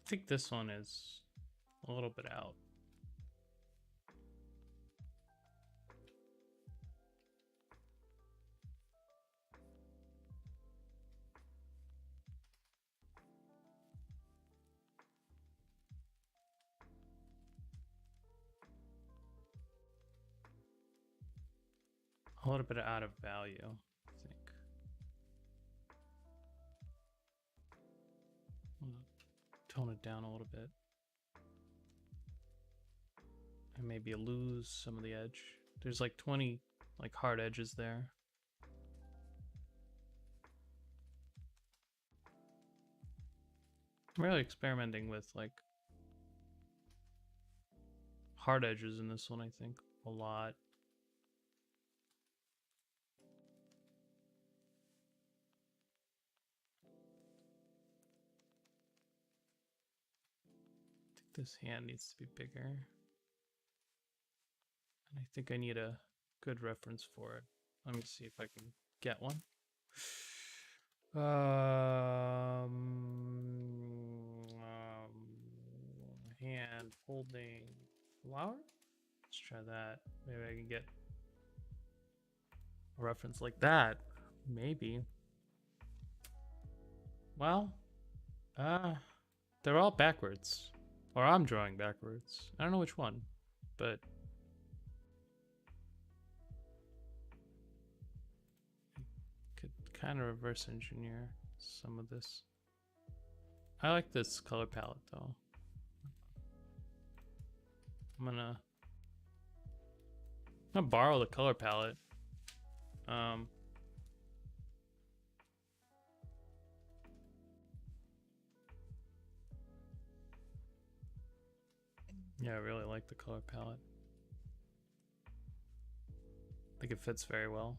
think this one is a little bit out. A little bit out of value, I think. Tone it down a little bit. And maybe lose some of the edge. There's like 20 like hard edges there. I'm really experimenting with like hard edges in this one, I think, a lot. I think this hand needs to be bigger. And I think I need a good reference for it. Let me see if I can get one. Hand holding flower. Let's try that. Maybe I can get a reference like that. Maybe. Well, they're all backwards, or I'm drawing backwards. I don't know which one, but could kind of reverse engineer some of this. I like this color palette though. I'm gonna borrow the color palette. Yeah, I really like the color palette. I think it fits very well.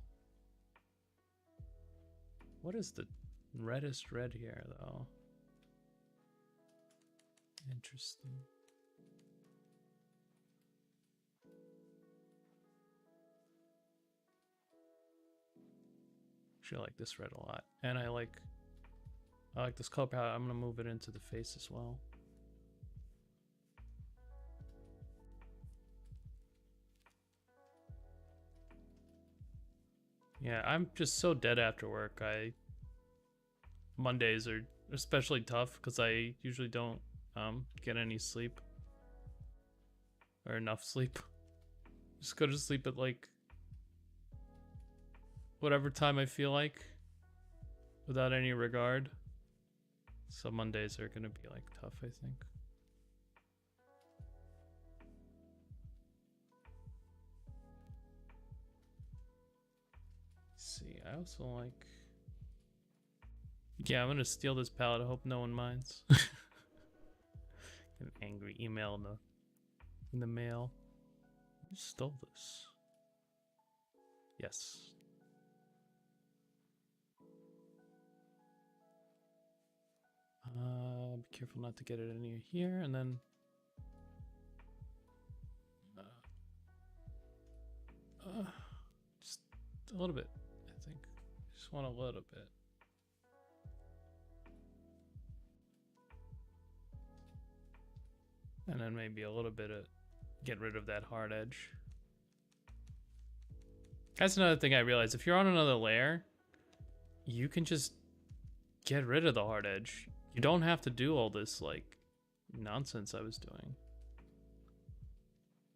What is the reddest red here, though? Interesting. Actually, I like this red a lot, and I like this color palette. I'm gonna move it into the face as well. Yeah, I'm just so dead after work. Mondays are especially tough because I usually don't get any sleep or enough sleep. Just go to sleep at like whatever time I feel like without any regard. So Mondays are gonna be like tough, I think. See, I also like. Yeah, I'm gonna steal this palette. I hope no one minds. Get an angry email in the mail. Who stole this? Yes. Be careful not to get it in here, and then. Just a little bit, I think. Just want a little bit. And then maybe a little bit of get rid of that hard edge. That's another thing I realized. If you're on another layer, you can just get rid of the hard edge. You don't have to do all this like nonsense I was doing.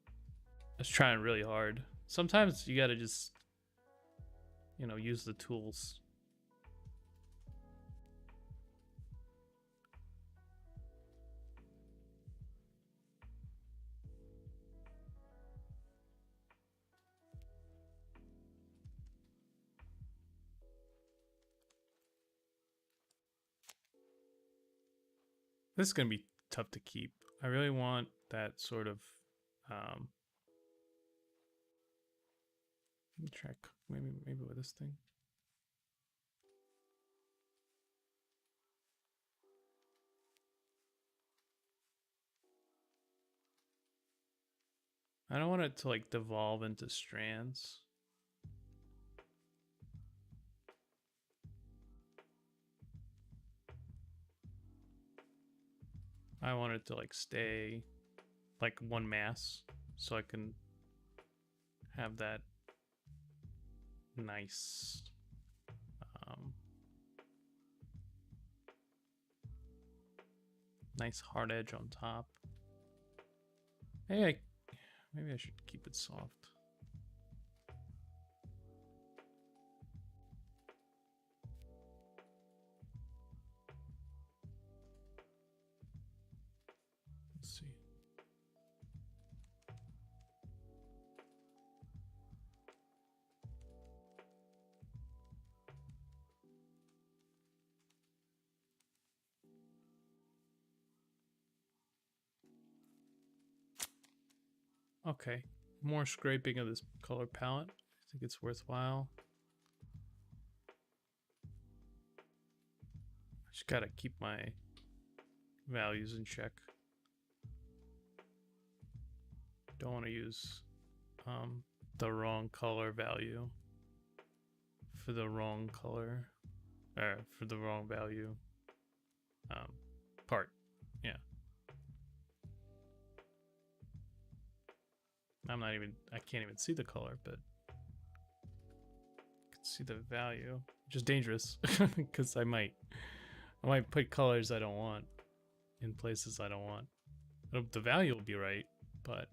I was trying really hard. Sometimes you gotta just, you know, use the tools. This is gonna be tough to keep. I really want that sort of let me check. Maybe with this thing. I don't want it to like devolve into strands. I want it to like stay like one mass so I can have that nice nice hard edge on top. Maybe I should keep it soft. Let's see. Okay, more scraping of this color palette. I think it's worthwhile. Just gotta keep my values in check. Don't want to use the wrong color value for the wrong color, or for the wrong value part. Yeah. I can't even see the color, but I can see the value, which is dangerous because I might put colors I don't want in places I don't want. The value will be right, but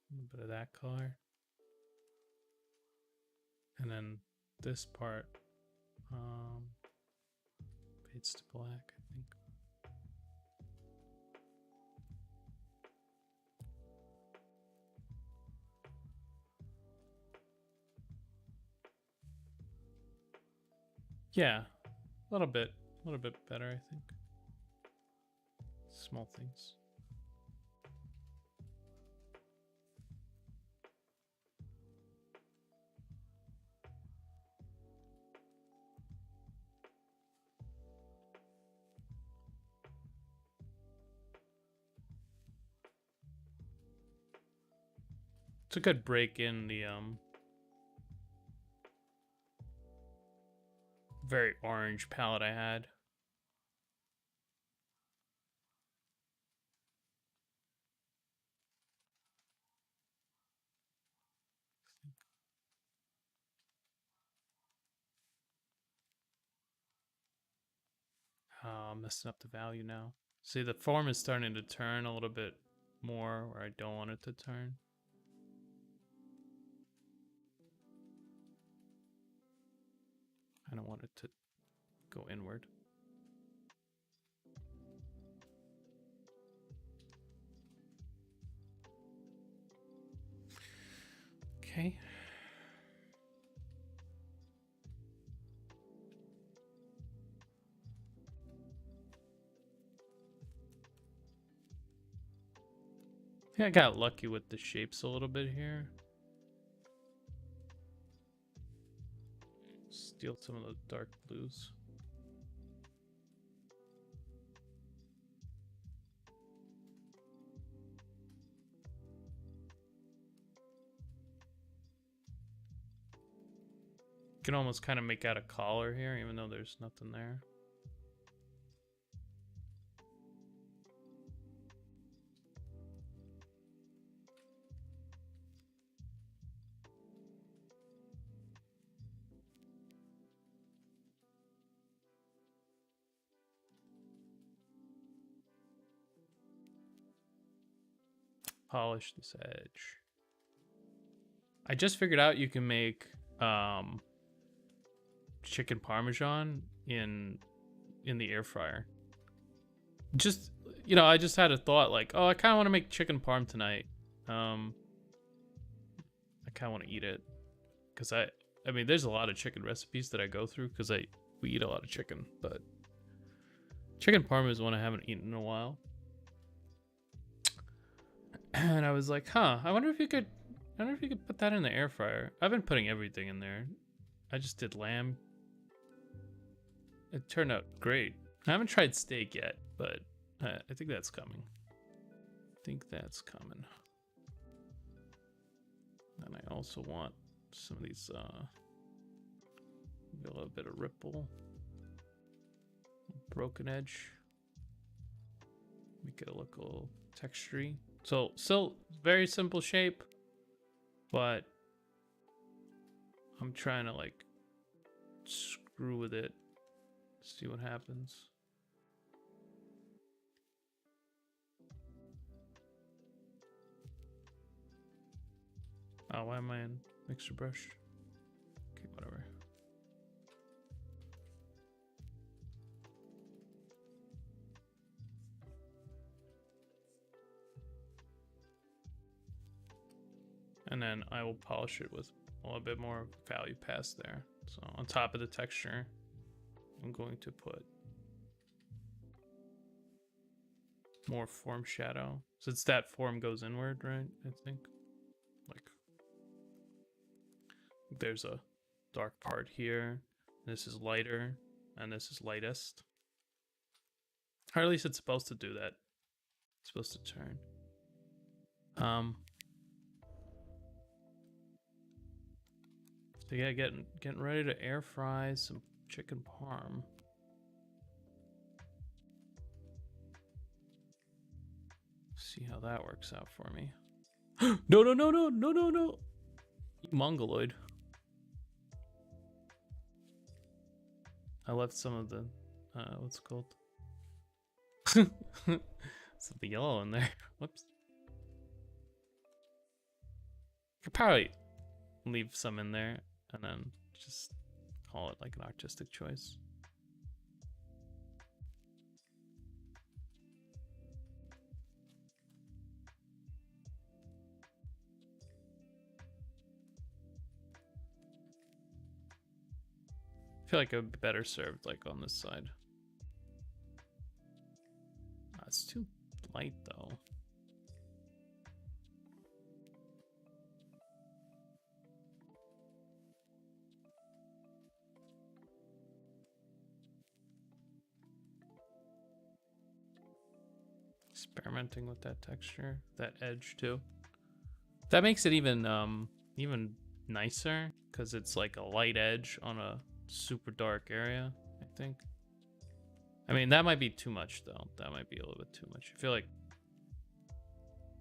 a little bit of that color. And then this part fades to black, I think. Yeah, a little bit better, I think. Small things. It's a good break in the very orange palette I had. Oh, I'm messing up the value now. See, the form is starting to turn a little bit more where I don't want it to turn. I don't want it to go inward. Okay. I think I got lucky with the shapes a little bit here. Steal some of the dark blues. You can almost kind of make out a collar here, even though there's nothing there. Polish this edge. I just figured out you can make chicken parmesan in the air fryer. Just, you know, I just had a thought like, oh, I kind of want to make chicken parm tonight. I kind of want to eat it because I mean, there's a lot of chicken recipes that I go through because we eat a lot of chicken, but chicken parm is one I haven't eaten in a while. And I was like, huh, I wonder if you could put that in the air fryer. I've been putting everything in there. I just did lamb. It turned out great. I haven't tried steak yet, but I think that's coming. think that's coming. And I also want some of these, maybe a little bit of ripple, broken edge, make it look a little textury. So still very simple shape, but I'm trying to like screw with it, see what happens. Oh, why am I in mixer brush? Okay, whatever. And then I will polish it with a little bit more value pass there. So on top of the texture, I'm going to put more form shadow. Since that form goes inward, right? I think. Like, there's a dark part here. This is lighter, and this is lightest. Or at least it's supposed to do that. It's supposed to turn. So yeah, getting ready to air fry some chicken parm. See how that works out for me. No, no, no, no, no, no, no. You mongoloid. I left some of the, what's it called? Some of the yellow in there. Whoops. Could probably leave some in there and then just call it like an artistic choice. I feel like it would be better served like on this side. It's too light though. Experimenting with that texture, that edge too. That makes it even even nicer because it's like a light edge on a super dark area, I think. I mean, that might be too much though. That might be a little bit too much. I feel like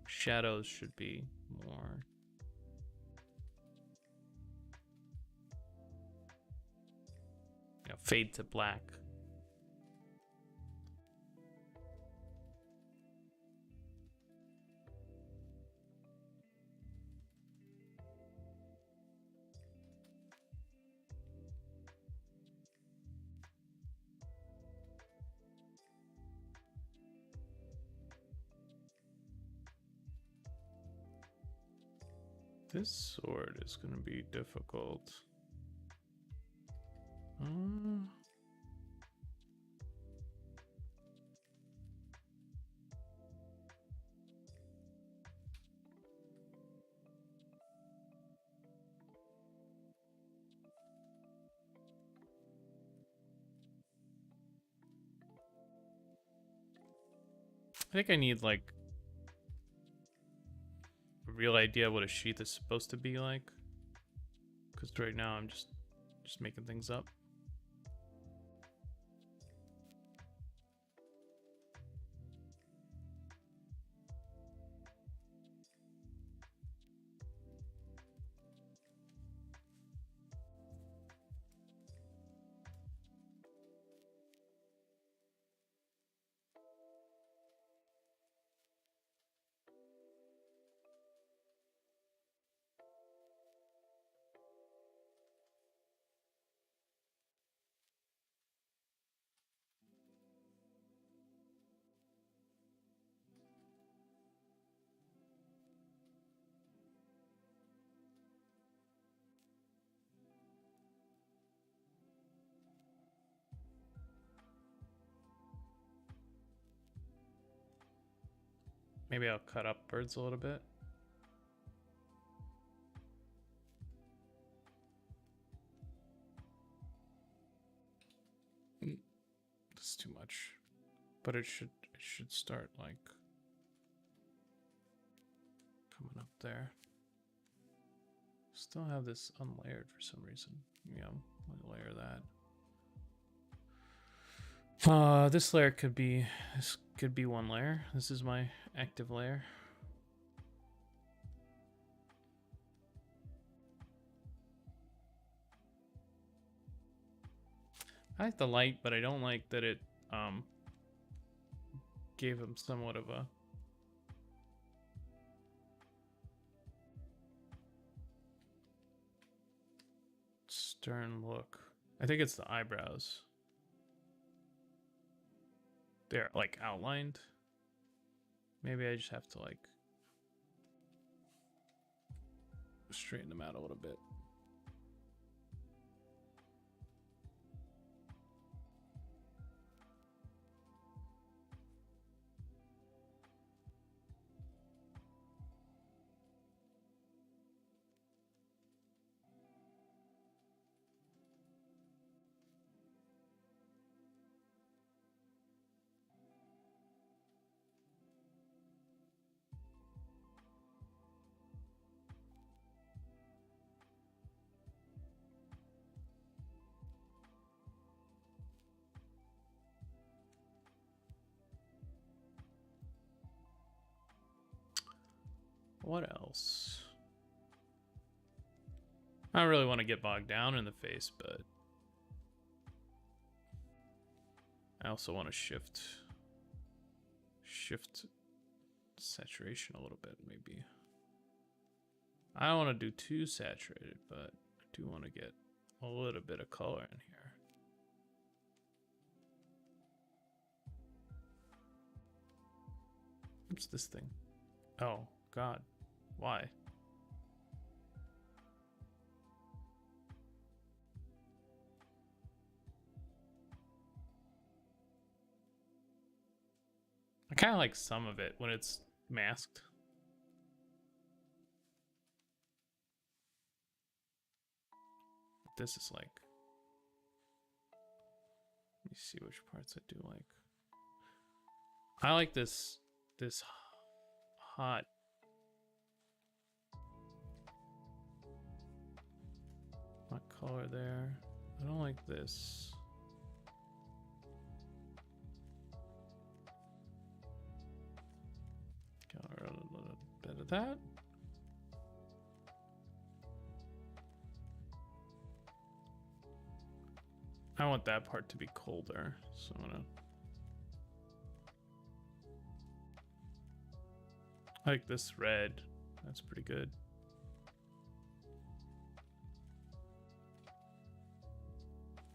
shadows should be more. You know, fade to black. This sword is going to be difficult. I think I need like a real idea what a sheath is supposed to be like, because right now I'm just making things up. Maybe I'll cut up birds a little bit. That's too much, but it should start like coming up there. Still have this unlayered for some reason. Yeah, I'll layer that. This layer could be, one layer. This is my active layer. I like the light, but I don't like that it gave him somewhat of a stern look. I think it's the eyebrows. They're like outlined. Maybe I just have to like straighten them out a little bit. What else? I don't really want to get bogged down in the face, but I also want to shift saturation a little bit, maybe. I don't want to do too saturated, but I do want to get a little bit of color in here. What's this thing? Oh, God. Why? I kind of like some of it when it's masked. This is like... Let me see which parts I do like. I like this hot... hot color there. I don't like this. Got a little bit of that. I want that part to be colder, so I'm gonna... I like this red. That's pretty good.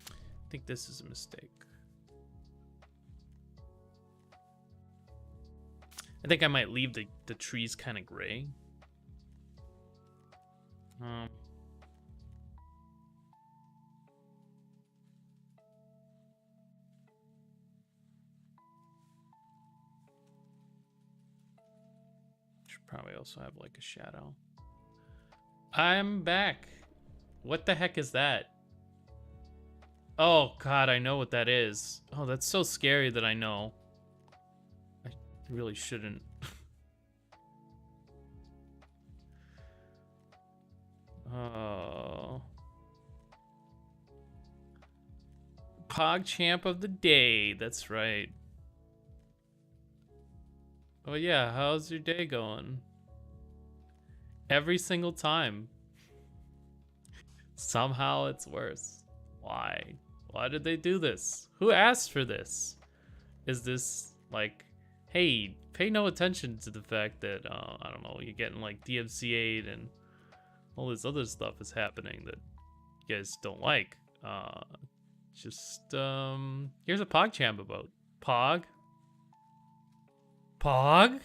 I think this is a mistake. I think I might leave the trees kind of gray. Should probably also have like a shadow. I'm back. What the heck is that? Oh God, I know what that is. Oh, that's so scary that I know. I really shouldn't. Oh. PogChamp of the day, that's right. Oh yeah, how's your day going? Every single time. Somehow it's worse. Why? Why did they do this? Who asked for this? Is this like, hey, pay no attention to the fact that, I don't know, you're getting like DMCA'd and all this other stuff is happening that you guys don't like. Just, here's a PogChamp about. Pog? Pog?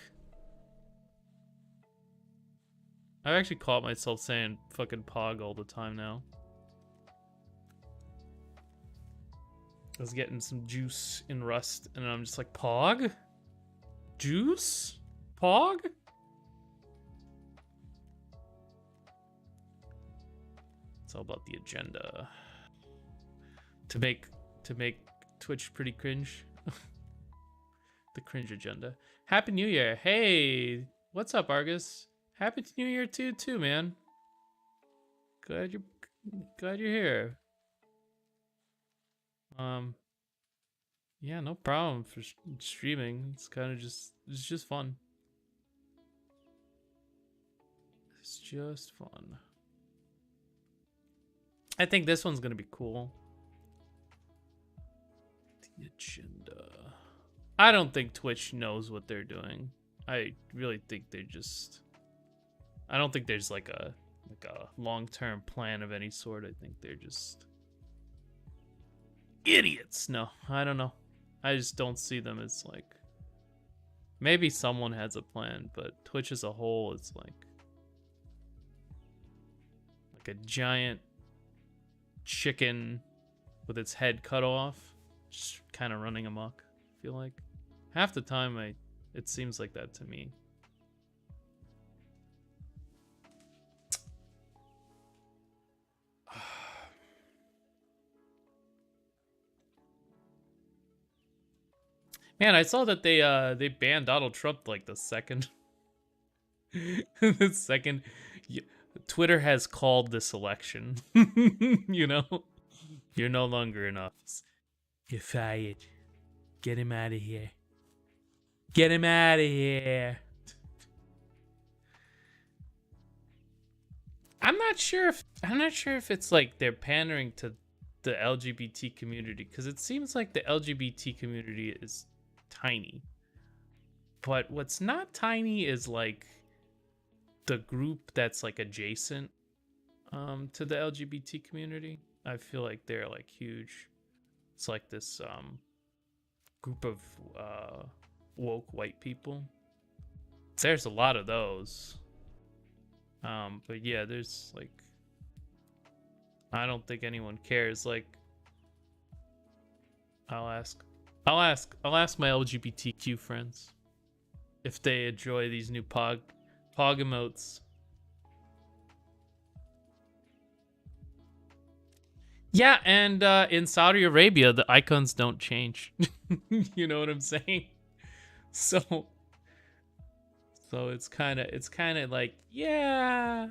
I've actually caught myself saying fucking Pog all the time now. I was getting some juice in Rust, and I'm just like, Pog? Juice? Pog? It's all about the agenda. To make Twitch pretty cringe. The cringe agenda. Happy New Year. Hey, what's up, Argus? Happy New Year to you too, man. Glad you're here. Yeah, no problem for streaming. It's kind of it's just fun. It's just fun. I think this one's gonna be cool. The agenda. I don't think Twitch knows what they're doing. I really think they're just. I don't think there's like a long-term plan of any sort. I think they're just idiots. No, I don't know. I just don't see them as like. Maybe someone has a plan, but Twitch as a whole is like a giant chicken with its head cut off, just kind of running amok. I feel like half the time it seems like that to me. Man, I saw that they banned Donald Trump like the second the second Twitter has called this election. You know? You're no longer in office. You're fired. Get him out of here. Get him out of here. I'm not sure if it's like they're pandering to the LGBT community, because it seems like the LGBT community is tiny. But what's not tiny is like the group that's like adjacent to the LGBT community. I feel like they're like huge. It's like this group of woke white people. There's a lot of those. But yeah, there's like, I don't think anyone cares. Like, I'll ask my LGBTQ friends if they enjoy these new pog emotes. Yeah, and in Saudi Arabia, the icons don't change. You know what I'm saying? So it's kind of like, yeah.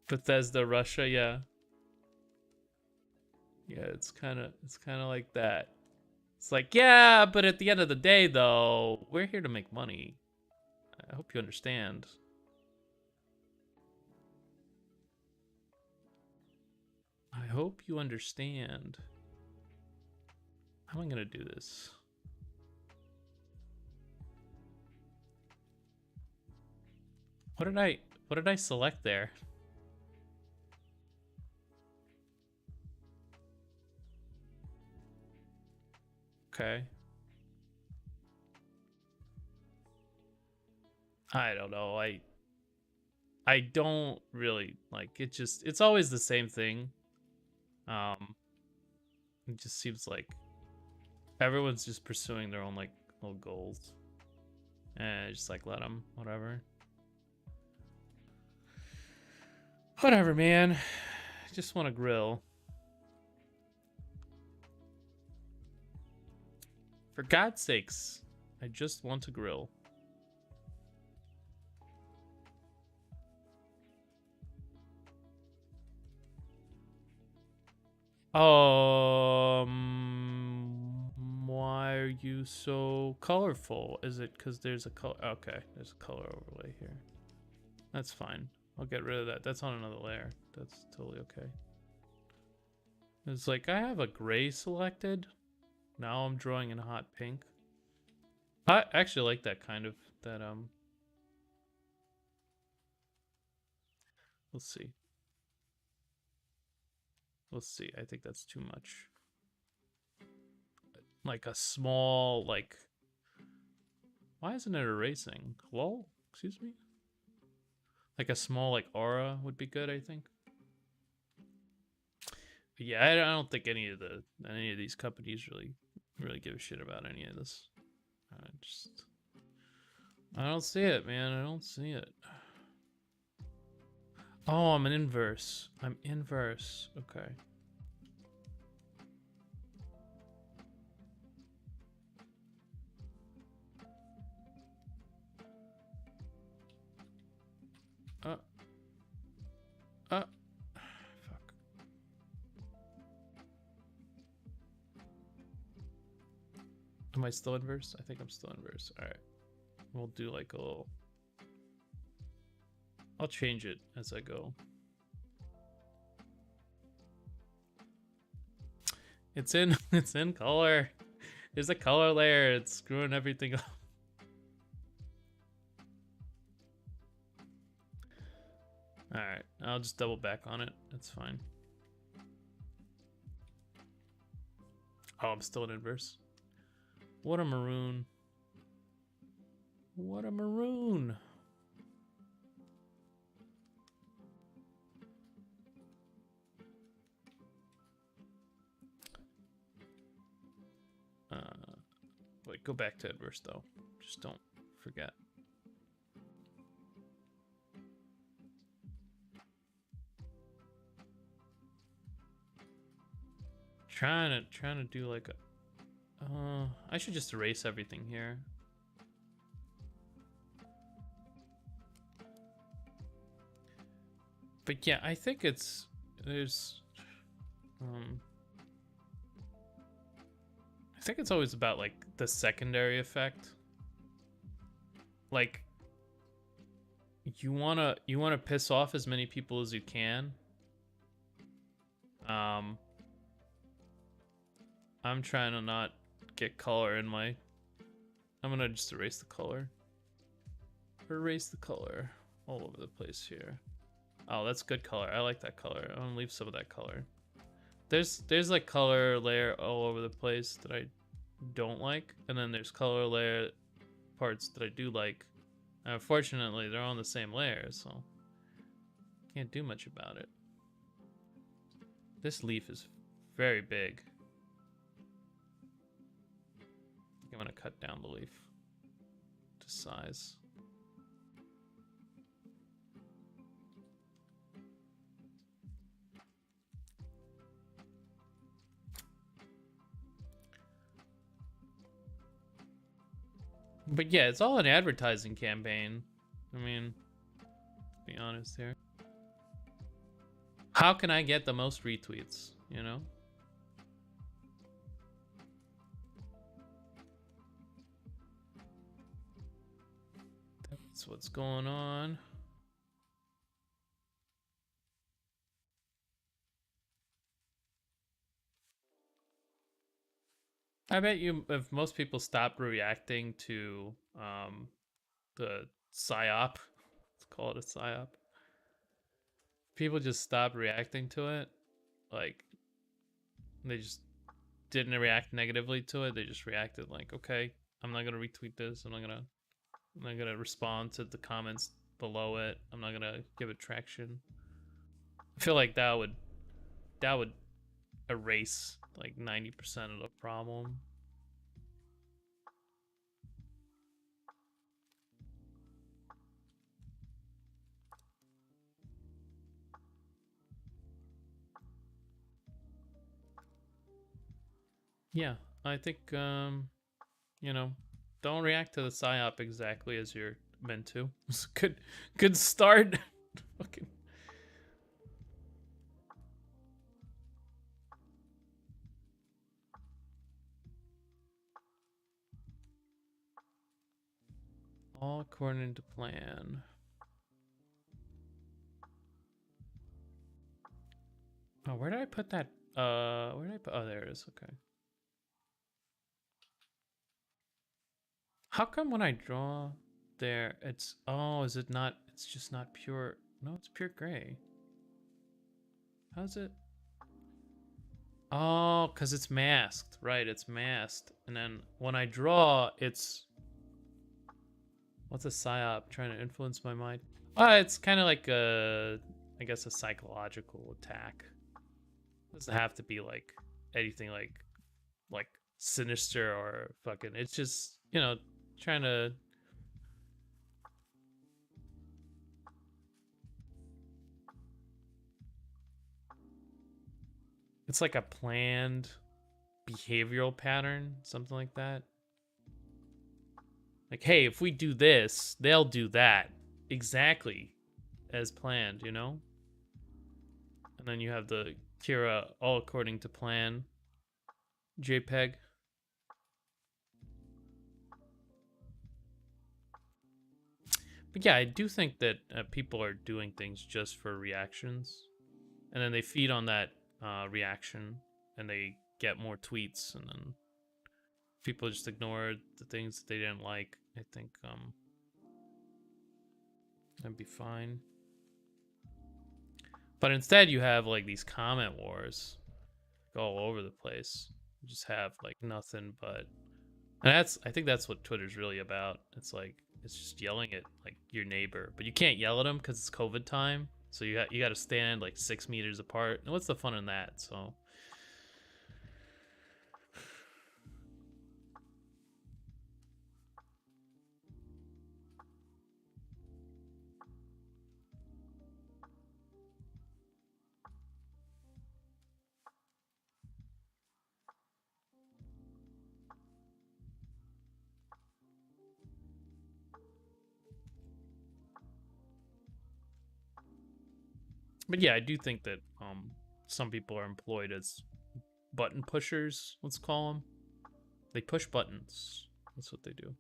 Bethesda, Russia, yeah. Yeah, it's kind of like that. It's like, yeah, but at the end of the day, though, we're here to make money. I hope you understand. I hope you understand. How am I gonna do this? What did I select there? Okay. I don't know. I don't really like it. It's always the same thing. It just seems like everyone's just pursuing their own like little goals, and just like let them, whatever. Whatever, man. I just want to grill. For God's sakes, I just want to grill. Why are you so colorful? Is it because there's a color? Okay, there's a color overlay here. That's fine. I'll get rid of that. That's on another layer. That's totally okay. It's like I have a gray selected. Now I'm drawing in hot pink. I actually like that kind of let's see. Let's see. I think that's too much. Like a small, like, why isn't it erasing? Hello? Excuse me? Like a small, like, aura would be good, I think. But yeah, I don't think any of these companies really give a shit about any of this. I don't see it, man. I don't see it. Oh, I'm an inverse. I'm inverse. Okay. Uh. Fuck. Am I still inverse? I think I'm still inverse. All right. We'll do like a little. I'll change it as I go. It's in. It's in color. There's a color layer. It's screwing everything up. All right. I'll just double back on it. That's fine. Oh, I'm still in inverse. What a maroon. What a maroon. Wait, go back to inverse though. Just don't forget. Trying to do like a. I should just erase everything here. But yeah, I think there's I think it's always about like the secondary effect. Like you wanna piss off as many people as you can. I'm trying to not get color in my. I'm gonna just erase the color. Erase the color all over the place here. Oh, that's good color. I like that color. I'm gonna leave some of that color. There's like color layer all over the place that I don't like, and then there's color layer parts that I do like. And unfortunately, they're on the same layer, so can't do much about it. This leaf is very big. I think I'm gonna cut down the leaf to size. But yeah, it's all an advertising campaign. I mean, to be honest here. How can I get the most retweets, you know? That's what's going on. I bet you if most people stopped reacting to the psyop, let's call it a psyop. People just stopped reacting to it, like they just didn't react negatively to it. They just reacted like, okay, I'm not gonna retweet this. I'm not gonna respond to the comments below it. I'm not gonna give it traction. I feel like that would erase like 90% of the problem. Yeah, I think you know, don't react to the psyop exactly as you're meant to. It's a good start. Fucking. All according to plan. Oh, where did I put that? Where did I put? Oh, there it is. Okay. How come when I draw there, it's is it not? It's just not pure. No, it's pure gray. How's it? Oh, because it's masked. Right, it's masked. And then when I draw, it's... What's a psyop? Trying to influence my mind? It's kind of like a... I guess a psychological attack. It doesn't have to be like anything like sinister or fucking... It's just, you know, trying to... It's like a planned behavioral pattern, something like that. Like, hey, if we do this, they'll do that. Exactly. as planned, you know? And then you have the Kira all according to plan JPEG. But yeah, I do think that people are doing things just for reactions, and then they feed on that reaction, and they get more tweets, and then people just ignore the things that they didn't like. I think that'd be fine. But instead, you have like these comment wars go all over the place. You just have like nothing but, and I think that's what Twitter's really about. It's like it's just yelling at like your neighbor, but you can't yell at them because it's COVID time. So you got to stand like 6 meters apart. And what's the fun in that? So. But yeah, I do think that some people are employed as button pushers. Let's call them. They push buttons. That's what they do.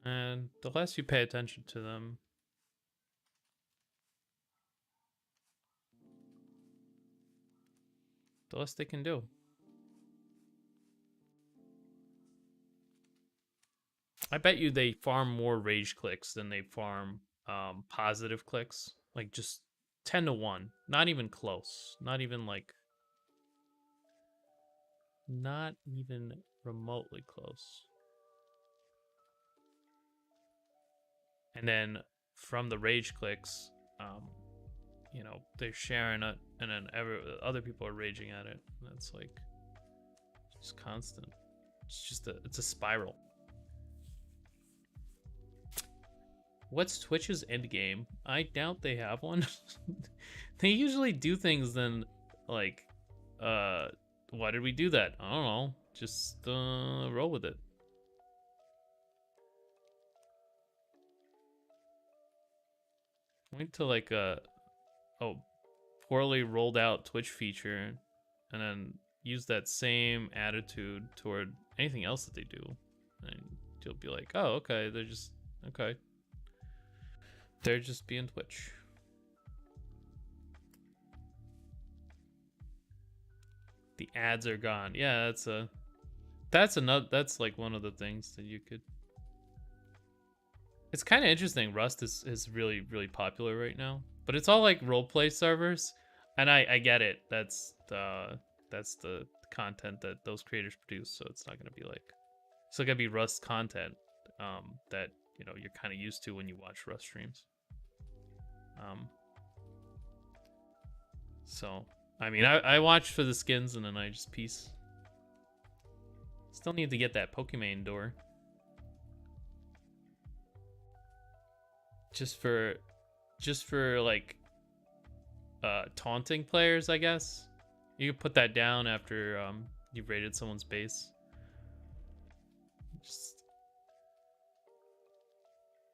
And the less you pay attention to them, the less they can do. I bet you they farm more rage clicks than they farm positive clicks. Like just 10 to 1. Not even close. Not even like. Not even remotely close. And then from the rage clicks, you know, they're sharing it, and then other people are raging at it. And it's like just constant. It's a spiral. What's Twitch's end game? I doubt they have one. They usually do things then like why did we do that? I don't know. Just roll with it. Wait till like a poorly rolled out Twitch feature, and then use that same attitude toward anything else that they do, and you'll be like, oh, okay, they're just okay. They're just being Twitch. The ads are gone. Yeah, that's like one of the things that you could. It's kind of interesting. Rust is really, really popular right now, but it's all like roleplay servers, and I get it. That's the content that those creators produce, so it's not gonna be like, it's not gonna be Rust content that you know you're kind of used to when you watch Rust streams. So I mean, I watch for the skins, and then I just peace. Still need to get that Pokemon door. Just for like taunting players, I guess. You can put that down after you've raided someone's base.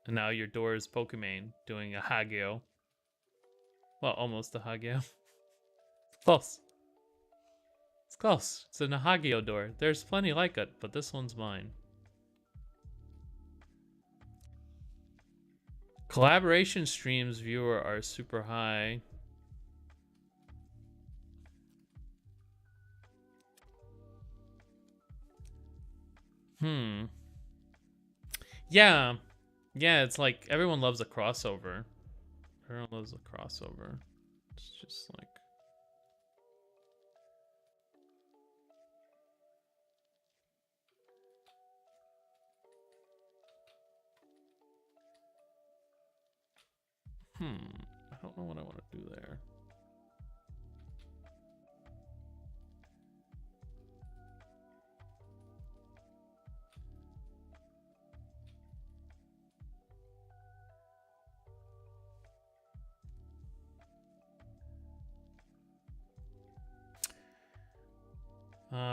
And now your door is Pokemon doing a Hagio. Well, almost a Hagio. Close. It's close. It's an Nahagio door. There's plenty like it, but this one's mine. Collaboration streams viewer are super high. Yeah. Yeah, it's like everyone loves a crossover. Everyone loves a crossover. It's just like I don't know what I want to do there.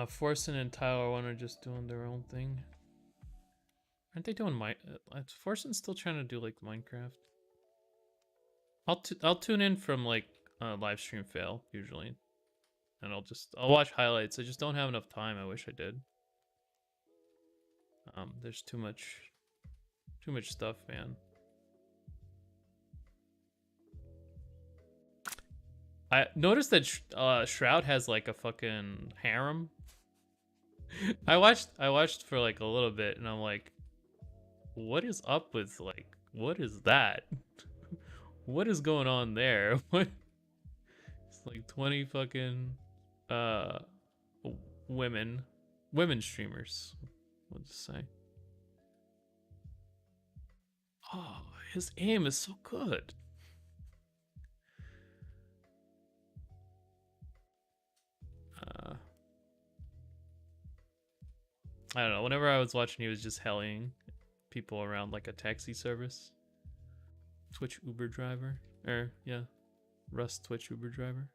Forsen and Tyler are just doing their own thing. Aren't they doing is Forsen still trying to do like Minecraft? I'll tune in from like live stream fail usually, and I'll watch highlights. I just don't have enough time. I wish I did. There's too much stuff, man. I noticed that Shroud has like a fucking harem. I watched for like a little bit, and I'm like, what is up with like, what is that? What is going on there? What? It's like 20 fucking uh women streamers. We'll just say. Oh, his aim is so good. I don't know. Whenever I was watching, he was just helling people around like a taxi service. Twitch Uber driver, or yeah, Rust Twitch Uber driver.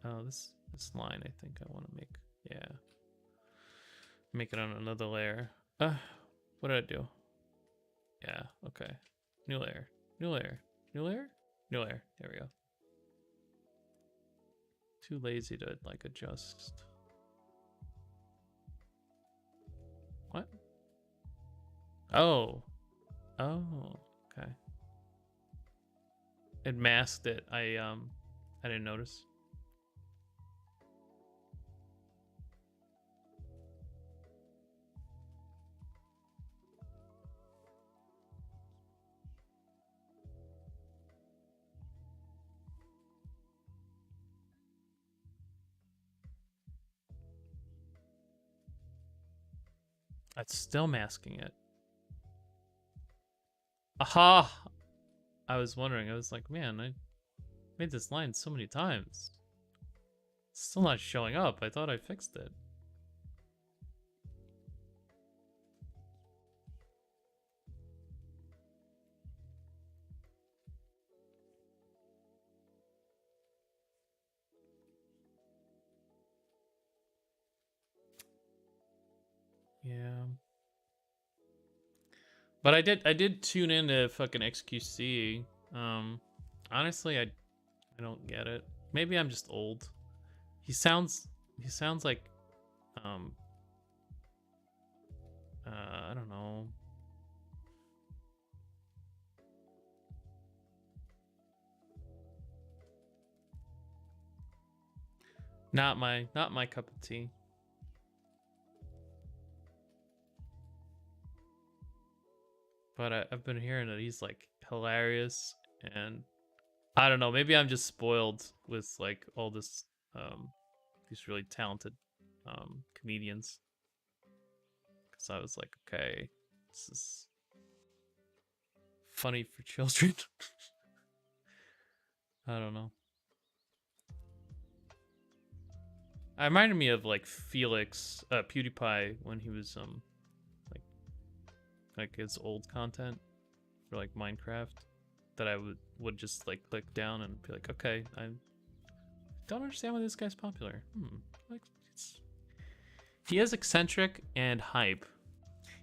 Oh, this line I think I want to make. Yeah, make it on another layer. What did I do? Yeah, okay. New layer, new layer, new layer, new layer. There we go. Too lazy to like adjust. What? Oh. Oh, okay. It masked it. I didn't notice. That's still masking it. Aha! I was wondering. I was like, man, I made this line so many times. It's still not showing up. I thought I fixed it. Yeah. But I did tune into fucking XQC. Honestly, I don't get it. Maybe I'm just old. He sounds like I don't know. Not my cup of tea. But I've been hearing that he's like hilarious, and I don't know, maybe I'm just spoiled with like all this these really talented comedians. Cuz I was like, okay, this is funny for children. I don't know. It reminded me of like Felix PewDiePie when he was like his old content for like Minecraft that I would just like click down and be like, okay, I don't understand why this guy's popular. Like he is eccentric and hype.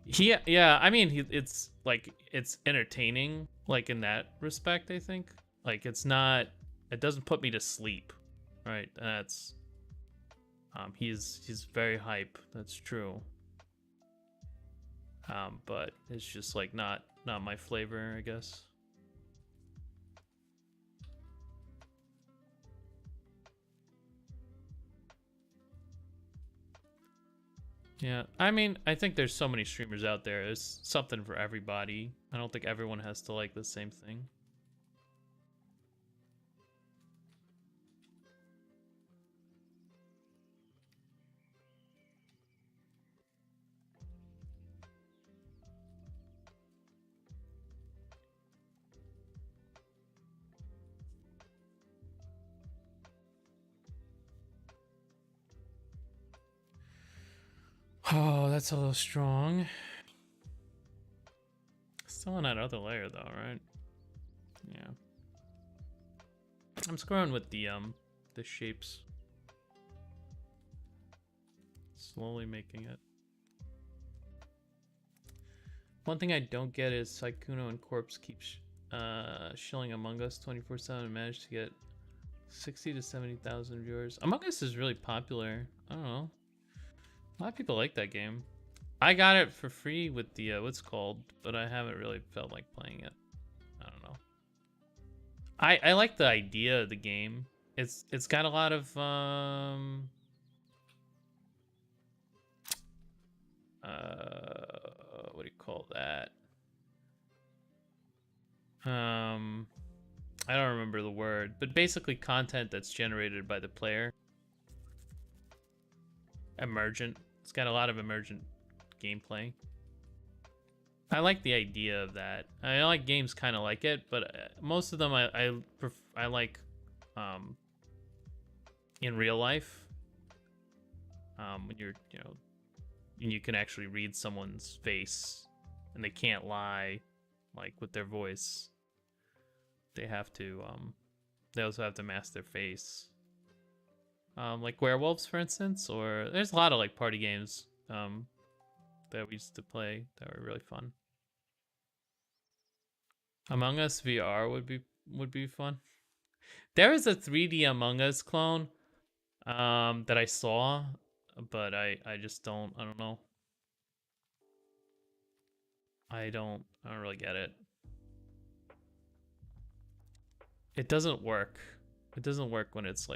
Yeah, I mean it's like it's entertaining like in that respect, I think. Like it doesn't put me to sleep. Right? And that's he's very hype. That's true. But it's just like not my flavor, I guess. Yeah, I mean, I think there's so many streamers out there. There's something for everybody. I don't think everyone has to like the same thing. Oh, that's a little strong. Still on that other layer though, right? Yeah. I'm screwing with the shapes. Slowly making it. One thing I don't get is Sykkuno and Corpse keep shilling Among Us 24/7 and managed to get 60 to 70,000 viewers. Among Us is really popular. I don't know. A lot of people like that game. I got it for free with the what's called, but I haven't really felt like playing it. I don't know. I like the idea of the game. It's got a lot of what do you call that? I don't remember the word, but basically content that's generated by the player. Emergent. It's got a lot of emergent gameplay. I like the idea of that. I like games kind of like it, but most of them I like in real life. When you're, and you can actually read someone's face and they can't lie like with their voice. They have to they also have to mask their face. Like Werewolves, for instance, or there's a lot of like party games that we used to play that were really fun. Among Us VR would be fun. There is a 3D Among Us clone that I saw, but I just I don't know. I don't really get it. It doesn't work. It doesn't work when it's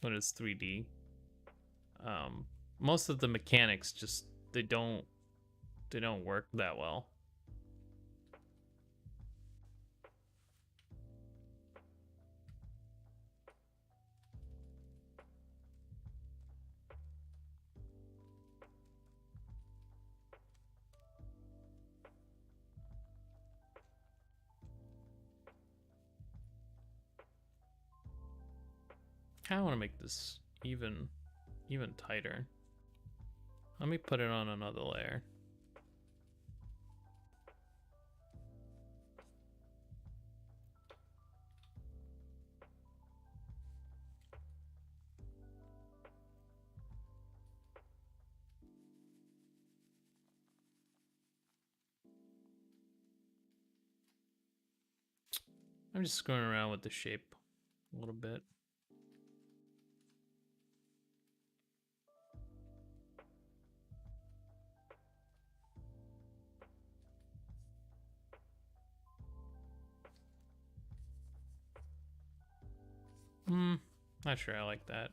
3D. Most of the mechanics just they don't work that well. I want to make this even tighter. Let me put it on another layer. I'm just screwing around with the shape a little bit. Not sure I like that.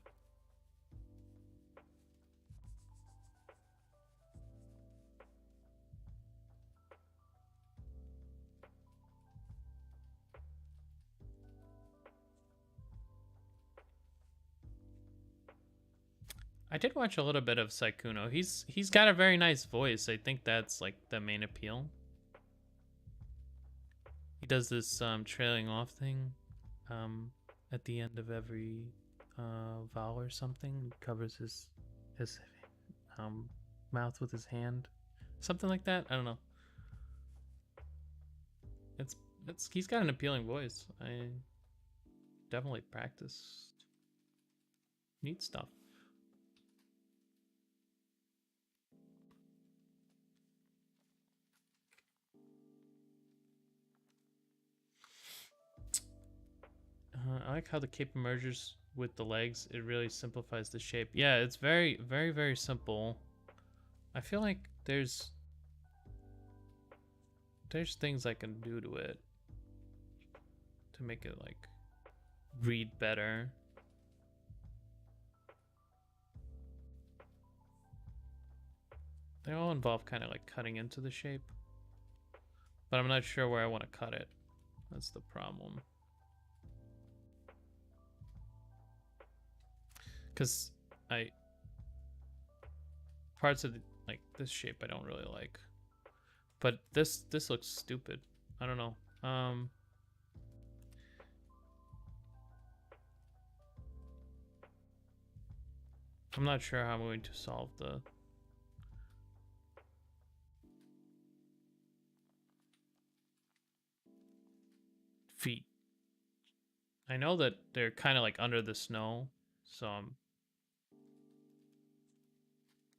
I did watch a little bit of Sykkuno. He's got a very nice voice. I think that's like the main appeal. He does this trailing off thing at the end of every vowel or something. He covers his mouth with his hand, something like that. I don't know. He's got an appealing voice. I definitely practiced. Neat stuff. I like how the cape emerges with the legs. It really simplifies the shape. Yeah, it's very, very, very simple. I feel like there's things I can do to it to make it like read better. They all involve kind of like cutting into the shape, but I'm not sure where I want to cut it. That's the problem. Because parts of like this shape I don't really like, but this looks stupid. I don't know. I'm not sure how I'm going to solve the feet. I know that they're kind of like under the snow, so I'm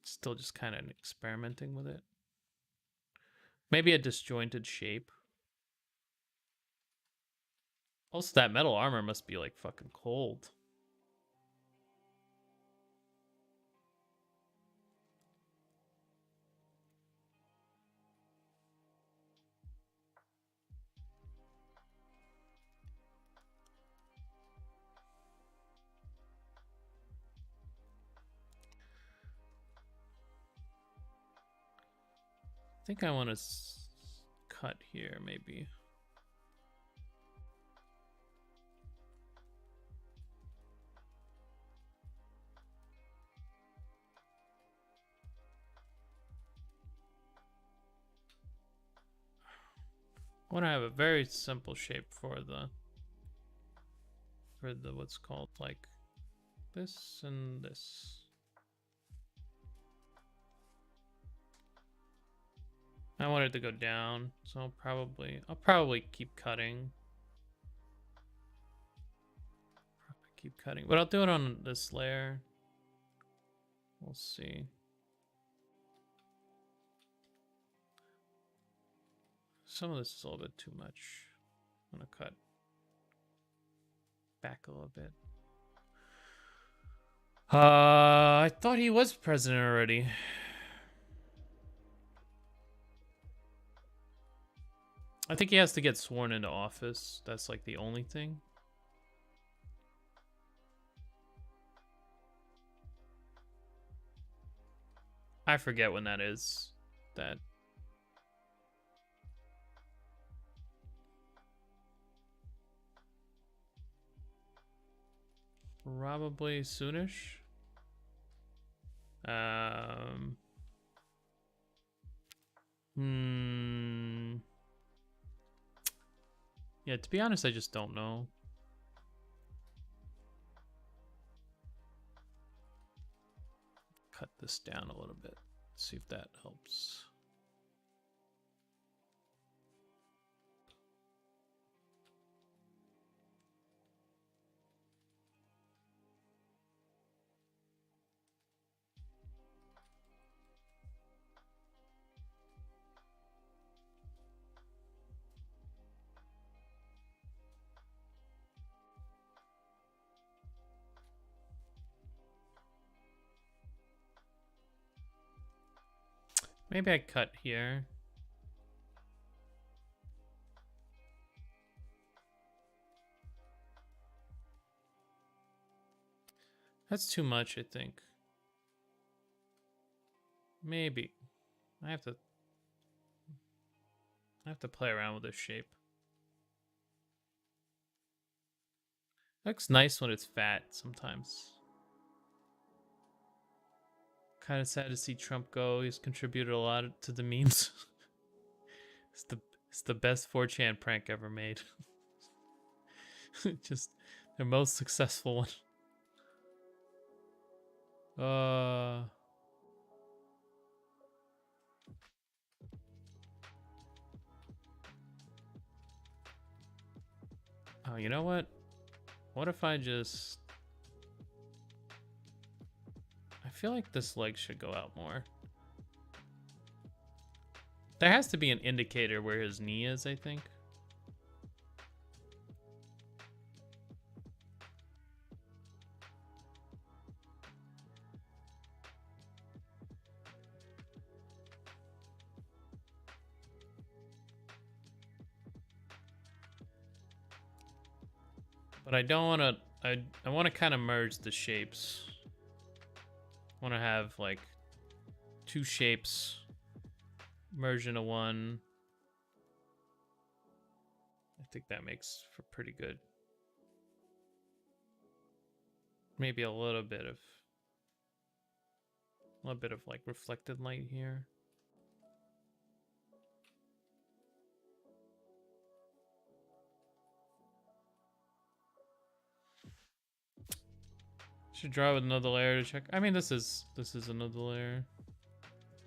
still just kind of experimenting with it. Maybe a disjointed shape. Also, that metal armor must be like fucking cold. I think I want to cut here, maybe. I want to have a very simple shape for the what's called like this and this. I want it to go down, so I'll probably keep cutting. But I'll do it on this layer. We'll see. Some of this is a little bit too much. I'm gonna cut back a little bit. I thought he was president already. I think he has to get sworn into office. That's like the only thing. I forget when that is. That. Probably soonish. Yeah, to be honest, I just don't know. Cut this down a little bit. See if that helps. Maybe I cut here. That's too much, I think. Maybe. I have to play around with this shape. Looks nice when it's fat sometimes. Kind of sad to see Trump go. He's contributed a lot to the memes. It's the best 4chan prank ever made. Just their most successful one. Oh, you know what? What if I just... I feel like this leg should go out more. There has to be an indicator where his knee is, I think. But I don't want to... I want to kind of merge the shapes. I want to have like two shapes merge into one. I think that makes for pretty good. Maybe a little bit of like reflected light here. Should draw with another layer to check. I mean, this is another layer.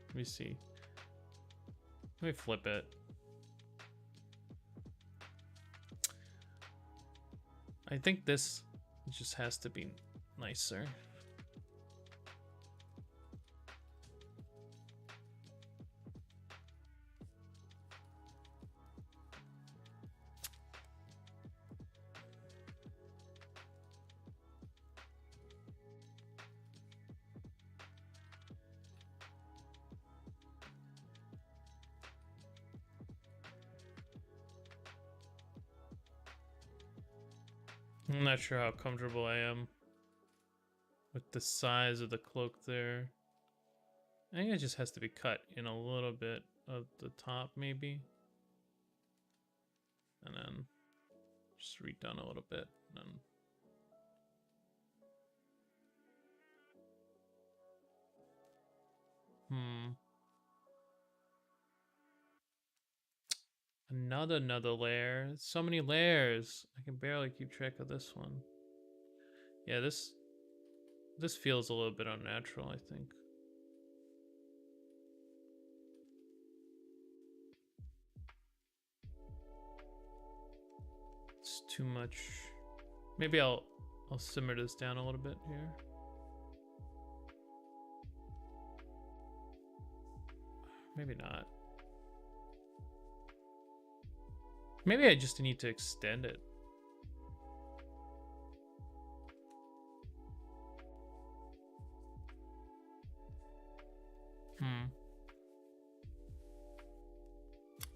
Let me see. Let me flip it. I think this just has to be nicer. I'm not sure how comfortable I am with the size of the cloak there. I think it just has to be cut in a little bit of the top, maybe. And then just redone a little bit. And then Another layer. So many layers. I can barely keep track of this one. Yeah, this feels a little bit unnatural, I think. It's too much. Maybe I'll simmer this down a little bit here. Maybe not. Maybe I just need to extend it.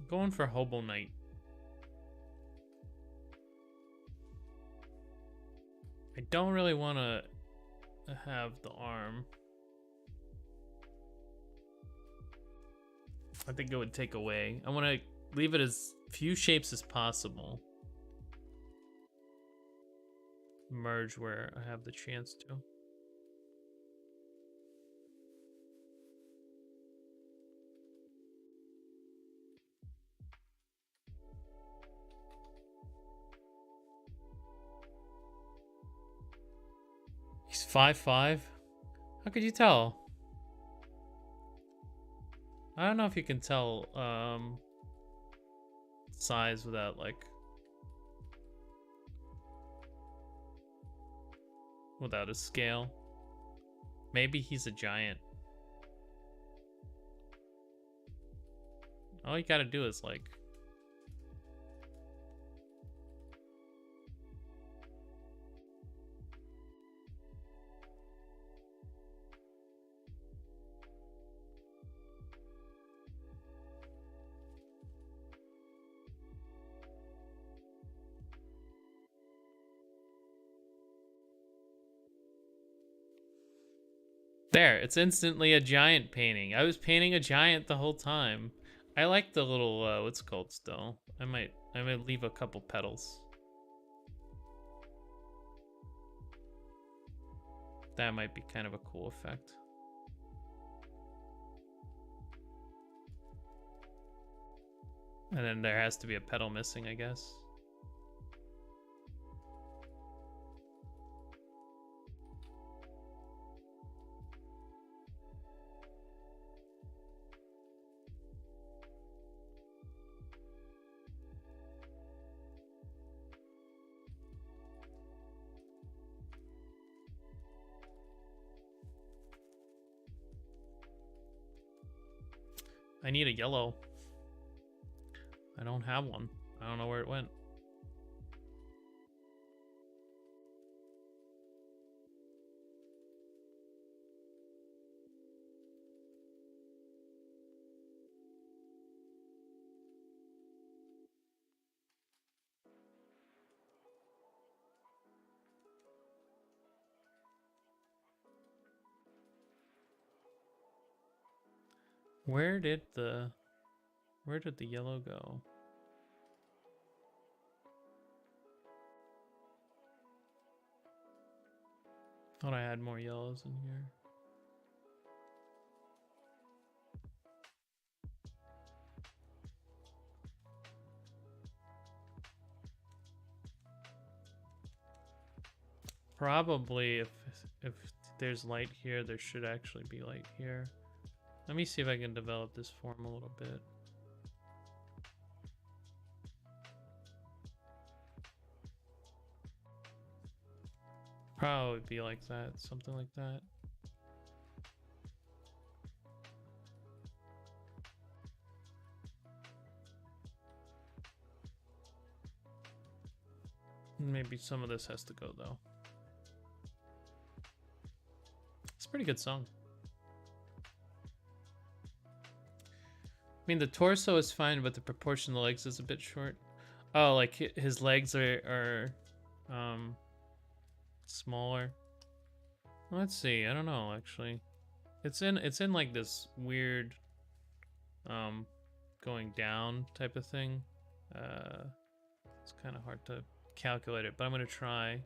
Going for Hobo Knight. I don't really want to have the arm. I think it would take away. I want to leave it as few shapes as possible. Merge where I have the chance to. He's 5'5". How could you tell? I don't know if you can tell size without without a scale. Maybe he's a giant. All you gotta do is there, it's instantly a giant painting. I was painting a giant the whole time. I like the little what's it called still. I might leave a couple petals. That might be kind of a cool effect. And then there has to be a petal missing, I guess. I need a yellow. I don't have one. I don't know where it went. Where did the yellow go? Thought I had more yellows in here. Probably if there's light here, there should actually be light here. Let me see if I can develop this form a little bit. Probably be like that, something like that. Maybe some of this has to go though. It's a pretty good song. I mean, the torso is fine, but the proportion of the legs is a bit short. Oh, like his legs are Smaller. Let's see. I don't know actually. It's in like this weird going down type of thing. It's kind of hard to calculate it, but I'm gonna try.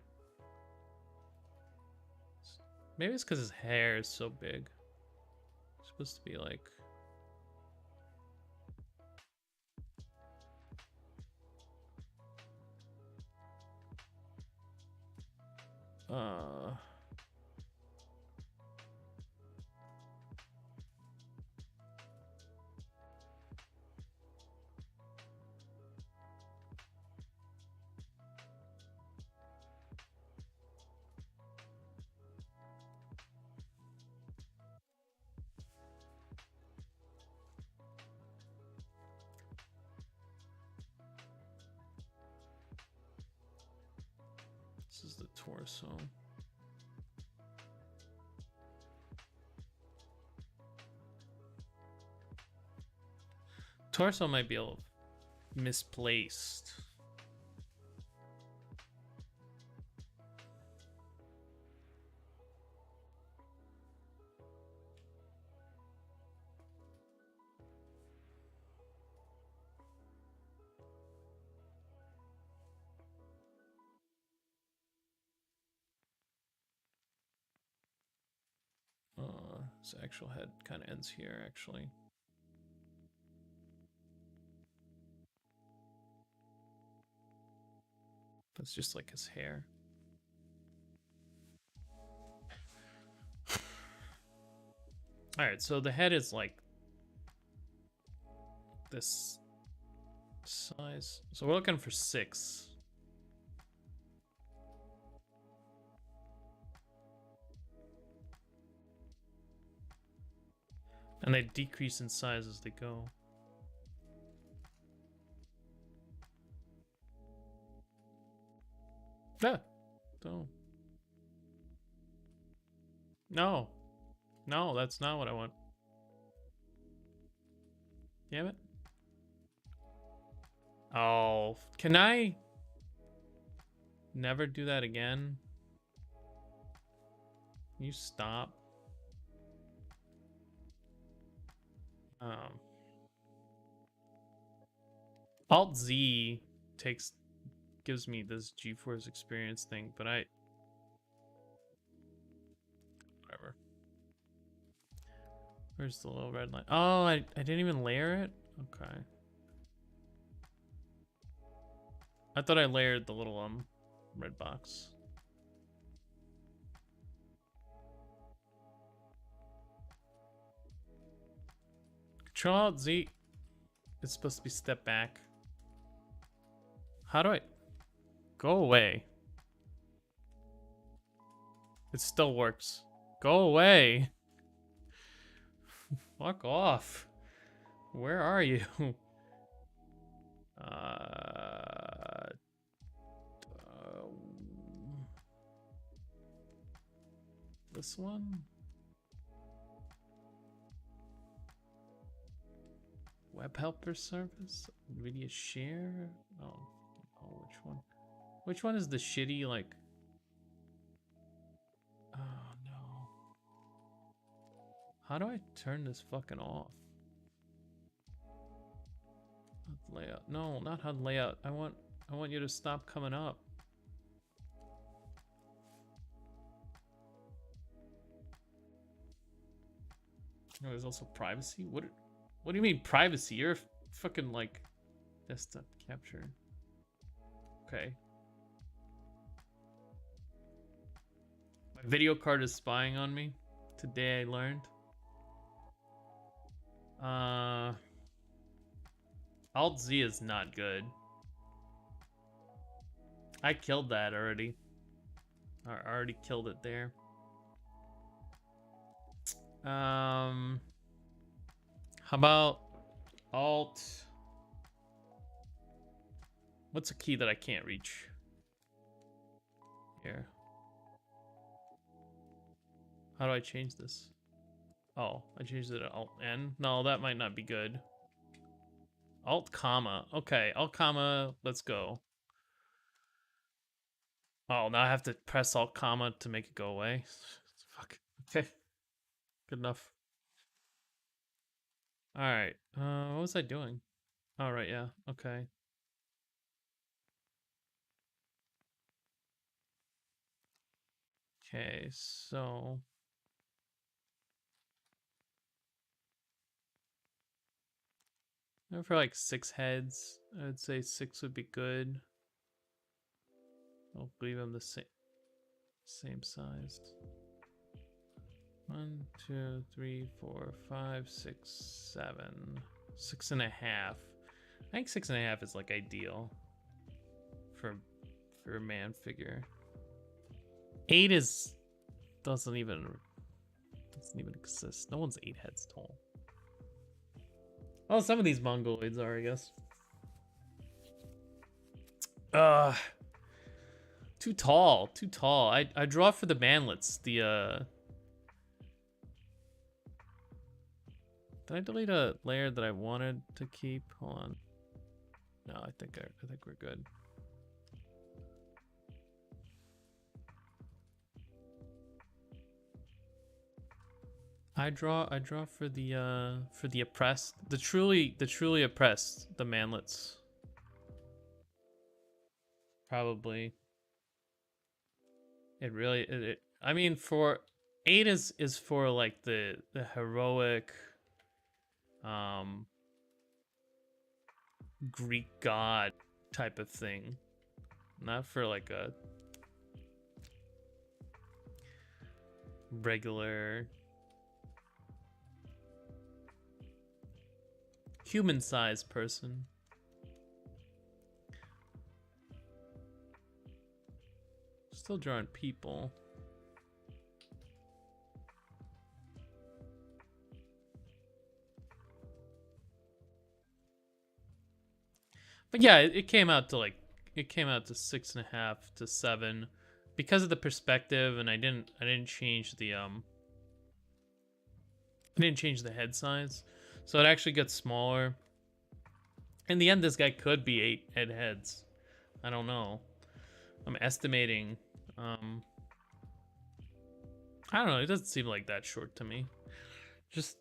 Maybe it's because his hair is so big. It's supposed to be like. Uh. This is the torso. Torso might be a little misplaced. His actual head kind of ends here, actually. That's just like his hair. All right, so the head is like this size. So we're looking for 6. And they decrease in size as they go. Yeah. Don't. No. No, that's not what I want. Damn it. Oh, can I never do that again? Can you stop? Alt Z gives me this GeForce experience thing, but whatever. Where's the little red line? Oh, I didn't even layer it? Okay. I thought I layered the little red box. Control Alt Z. It's supposed to be step back. How do I go away? It still works. Go away. Fuck off. Where are you? This one? Web helper service? NVIDIA share? Oh, which one? Which one is the shitty, like... Oh, no. How do I turn this fucking off? HUD layout. No, not HUD layout. I want you to stop coming up. Oh, there's also privacy? What do you mean privacy? You're fucking like desktop capture. Okay. My video card is spying on me. Today I learned. Alt Z is not good. I killed that already. I already killed it there. How about Alt? What's a key that I can't reach? Here. How do I change this? Oh, I changed it to Alt N. No, that might not be good. Alt comma. Okay, Alt comma. Let's go. Oh, now I have to press Alt comma to make it go away. Fuck. Okay. Good enough. All right. What was I doing? All right. Yeah. Okay. Okay. So for like 6 heads, I would say 6 would be good. I'll leave them the same sized. 1, 2, 3, 4, 5, 6, 7, 6.5. I think 6.5 is like ideal for a man figure. 8 doesn't even exist. No one's 8 heads tall. Oh, some of these mongoloids are, I guess. Too tall. I draw for the manlets. Did I delete a layer that I wanted to keep? Hold on. No, I think we're good. I draw for the oppressed, the truly oppressed, the manlets. Probably. It really I mean, for 8 is for like the heroic Greek god type of thing. Not for like a regular human-sized person. Still drawing people. But yeah, it came out to 6.5 to 7 because of the perspective, and I didn't change the head size, so it actually gets smaller. In the end, this guy could be 8 heads. I don't know. I'm estimating. I don't know. It doesn't seem like that short to me. Just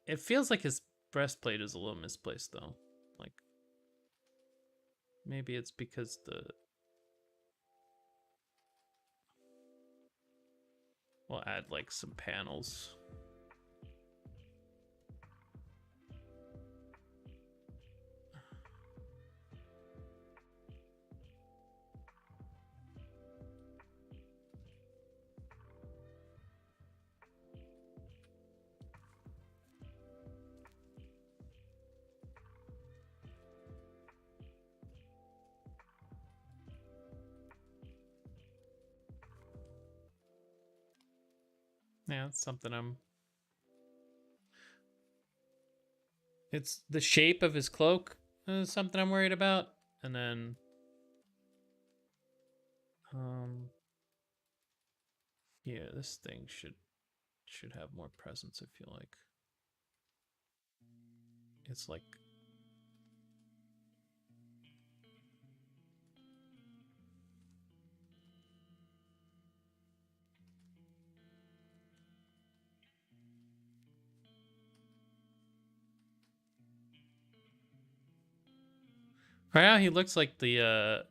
it feels like his breastplate is a little misplaced though. Like maybe it's because we'll add like some panels. Yeah, it's something it's the shape of his cloak is something I'm worried about. And then yeah, this thing should have more presence, I feel like. It's like right now he looks like the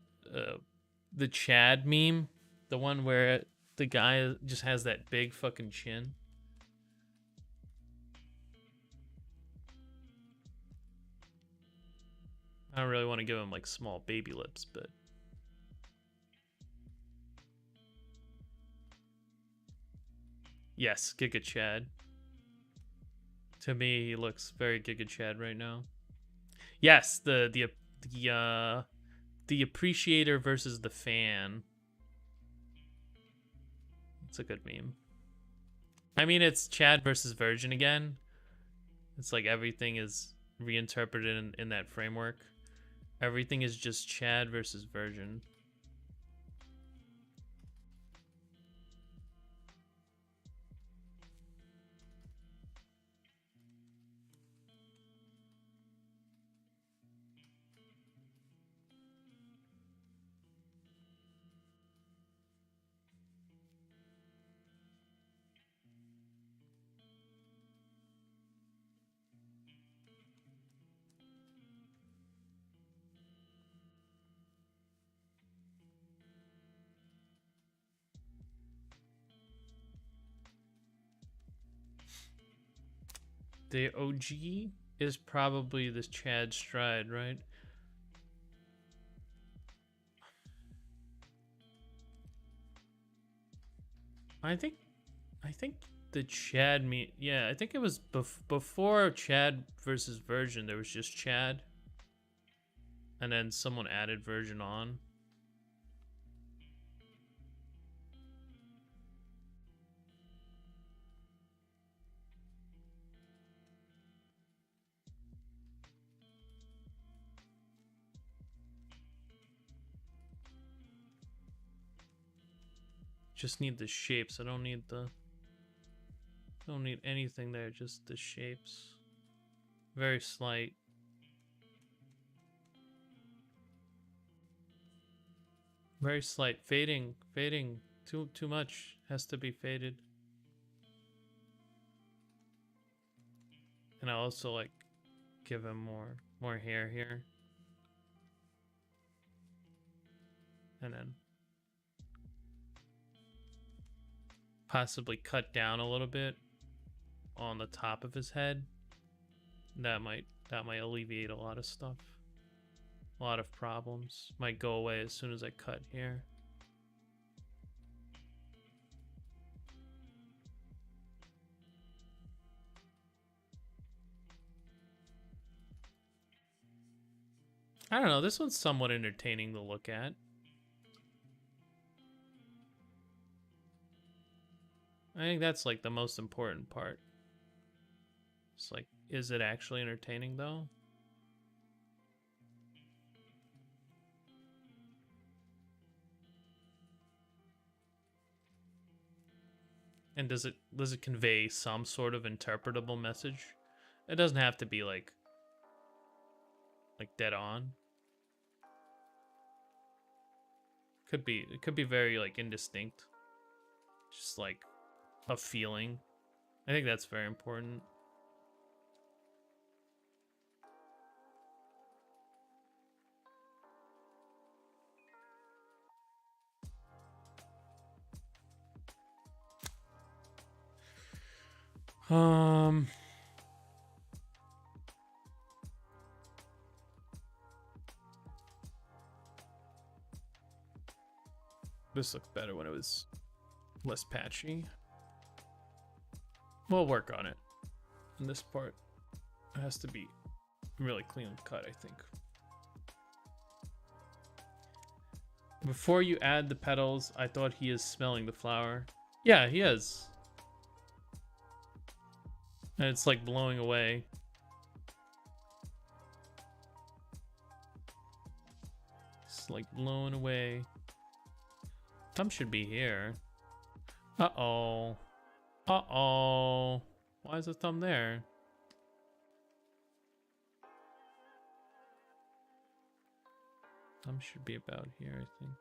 Chad meme, the one where the guy just has that big fucking chin. I don't really want to give him like small baby lips, but yes, Giga Chad. To me, he looks very Giga Chad right now. Yes, the appreciator versus the fan. It's a good meme. I mean, it's Chad versus Virgin again. It's like everything is reinterpreted in that framework. Everything is just Chad versus Virgin. The OG is probably this Chad Stride, right? I think the Chad yeah, I think it was before Chad versus Version. There was just Chad, and then someone added Version on. Just need the shapes. I don't need anything there, just the shapes. Very slight. Very slight. Fading. Too much has to be faded. And I also like give him more hair here. And then possibly cut down a little bit on the top of his head. That might alleviate a lot of stuff. A lot of problems might go away as soon as I cut here. I don't know, this one's somewhat entertaining to look at. I think that's like the most important part. It's like, is it actually entertaining though? And does it convey some sort of interpretable message? It doesn't have to be like dead on. It could be very like indistinct. Just like a feeling. I think that's very important. This looks better when it was less patchy. We'll work on it. And this part has to be really clean cut, I think. Before you add the petals, I thought he is smelling the flower. Yeah, he is. And it's like blowing away. It's like blowing away. Thumb should be here. Uh-oh. Uh-oh. Why is the thumb there? Thumb should be about here, I think.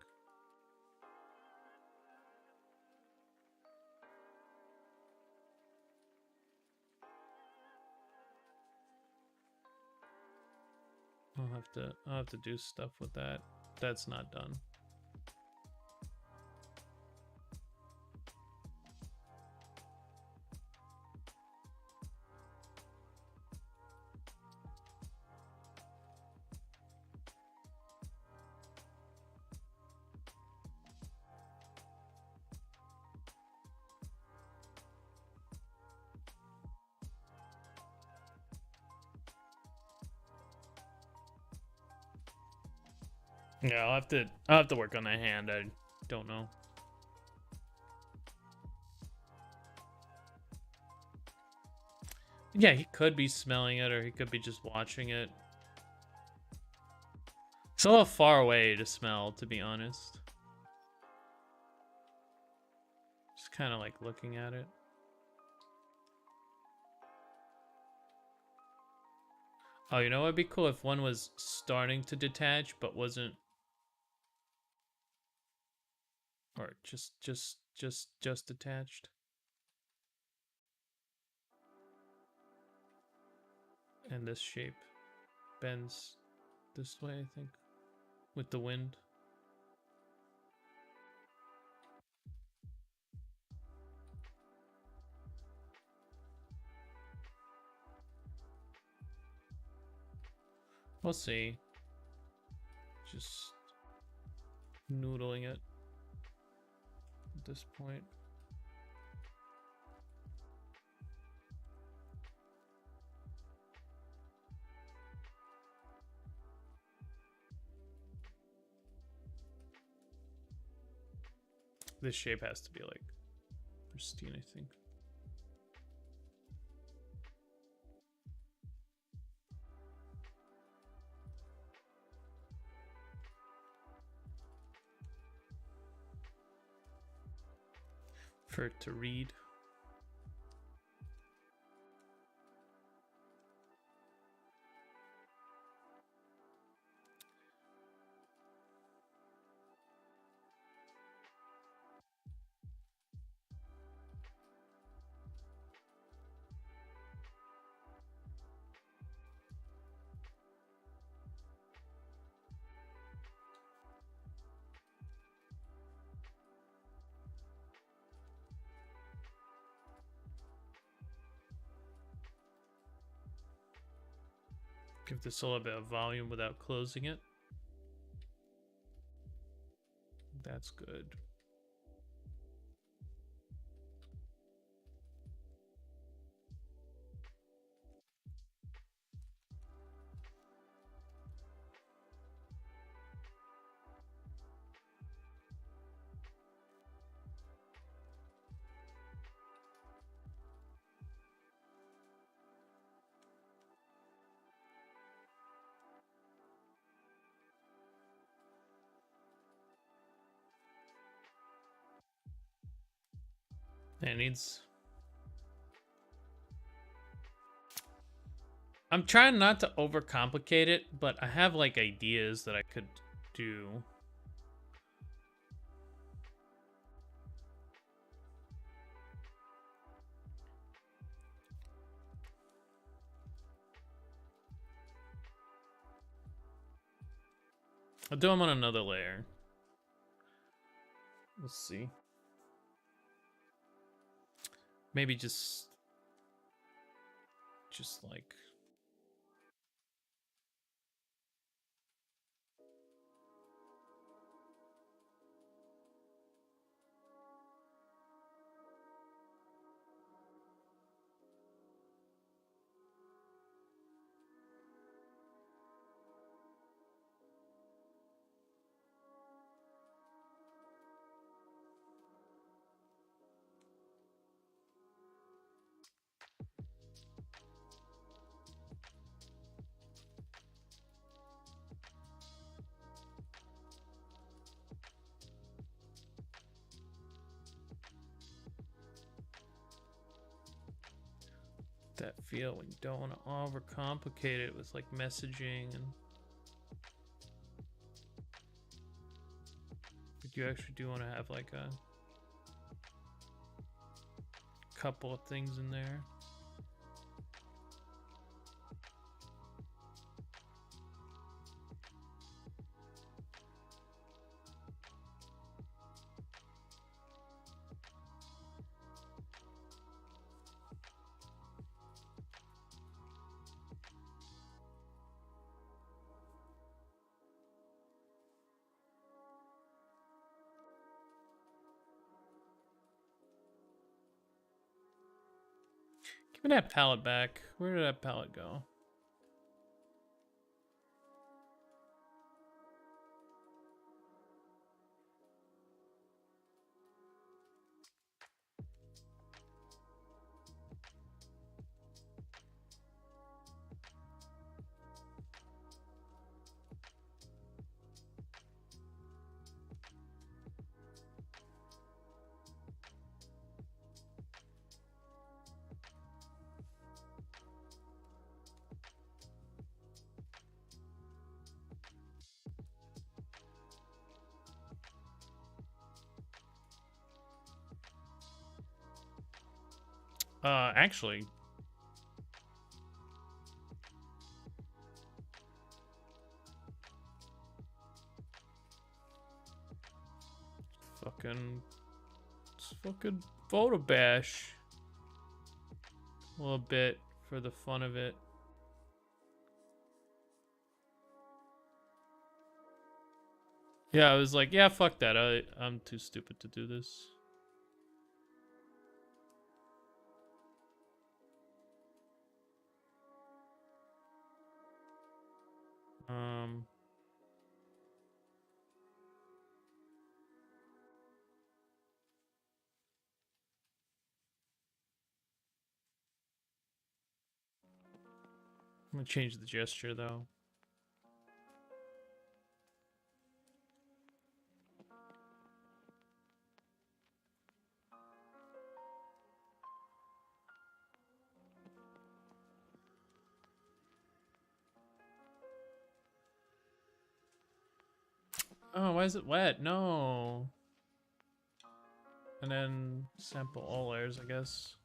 I'll have to do stuff with that. That's not done. Yeah, I'll have to work on that hand. I don't know. Yeah, he could be smelling it, or he could be just watching it. It's a little far away to smell, to be honest. Just kind of like looking at it. Oh, you know what'd be cool if one was starting to detach but wasn't, or just detached. And this shape bends this way, I think, with the wind. We'll see. Just noodling it at this point. This shape has to be like pristine, I think. For it to read. Give this a little bit of volume without closing it. That's good. It needs... I'm trying not to overcomplicate it, but I have like ideas that I could do. I'll do them on another layer. Let's see. Maybe just like... that feel when you don't want to overcomplicate it with like messaging, and but you actually do want to have like a couple of things in there. Give me that palette back. Where did that palette go? Actually, it's fucking photo bash a little bit for the fun of it. Yeah, I was like, yeah, fuck that. I'm too stupid to do this. Um, I'm gonna change the gesture though. Oh, why is it wet? No. And then sample all layers, I guess.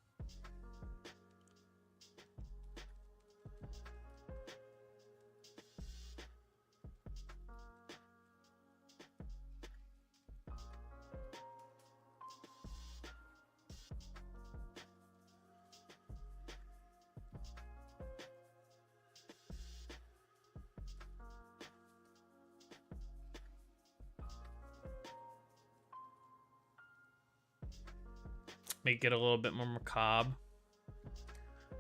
Make it a little bit more macabre.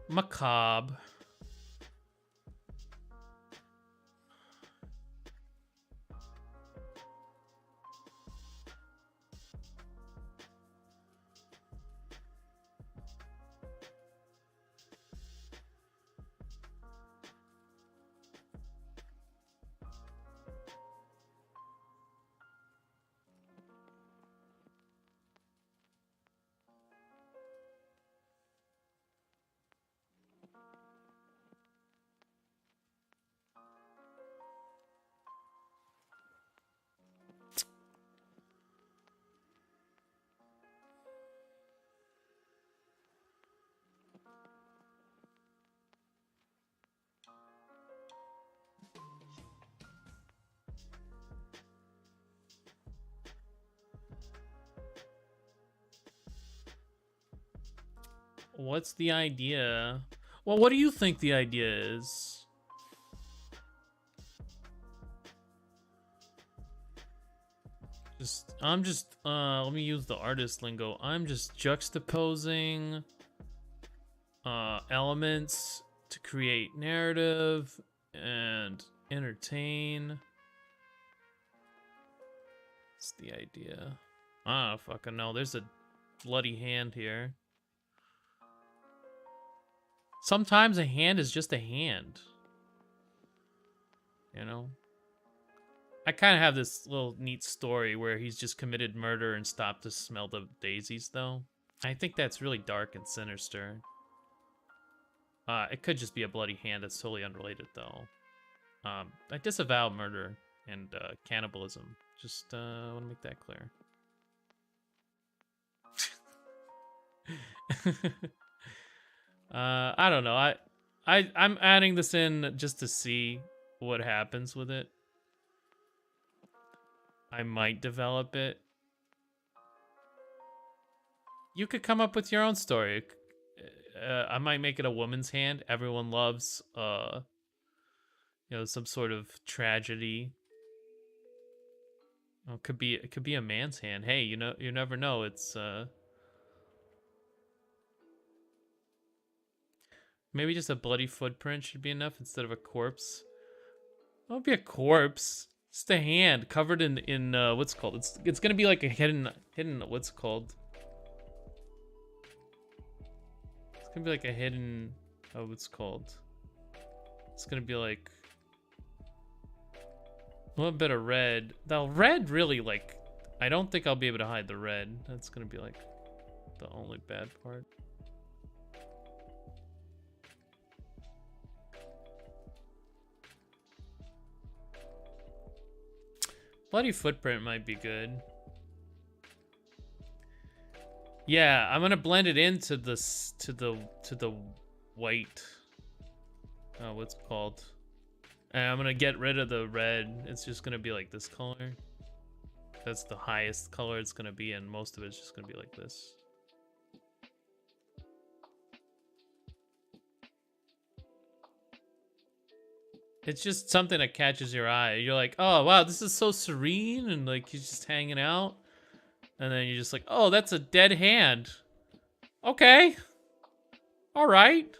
Macabre. What's the idea? Well, what do you think the idea is? Let me use the artist lingo. I'm just juxtaposing elements to create narrative and entertain. That's the idea. Ah, fucking no. There's a bloody hand here. Sometimes a hand is just a hand. You know? I kind of have this little neat story where he's just committed murder and stopped to smell the daisies, though. I think that's really dark and sinister. It could just be a bloody hand that's totally unrelated, though. I disavow murder and cannibalism. Just want to make that clear. I don't know. I'm adding this in just to see what happens with it. I might develop it. You could come up with your own story. I might make it a woman's hand. Everyone loves, some sort of tragedy. Oh, it could be a man's hand. Hey, you never know. It's maybe just a bloody footprint should be enough instead of a corpse. It won't be a corpse. It's a hand covered in what's it called. It's gonna be like a hidden what's it called. It's gonna be like a hidden what's it called. It's gonna be like a little bit of red. The red really like I don't think I'll be able to hide the red. That's gonna be like the only bad part. Bloody footprint might be good. Yeah, I'm gonna blend it into this to the white. Oh, what's it called? And I'm gonna get rid of the red. It's just gonna be like this color. That's the highest color it's gonna be, and most of it's just gonna be like this. It's just something that catches your eye. You're like, oh wow, this is so serene, and like he's just hanging out, and then you're just like, oh, that's a dead hand. Okay, all right.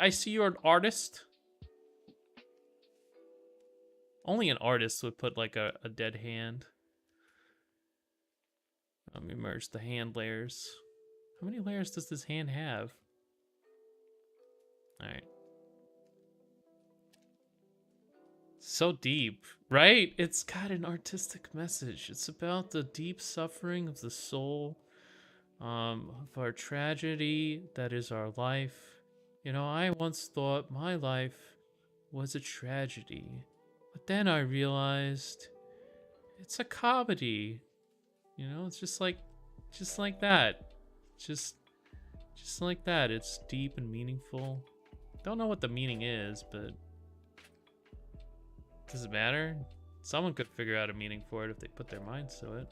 I see you're an artist. Only an artist would put like a dead hand. Let me merge the hand layers. How many layers does this hand have? All right. So deep, right? It's got an artistic message. It's about the deep suffering of the soul, of our tragedy that is our life. You know, I once thought my life was a tragedy, but then I realized it's a comedy. You know, it's just like that. Just like that. It's deep and meaningful. Don't know what the meaning is, but does it matter? Someone could figure out a meaning for it if they put their minds to it.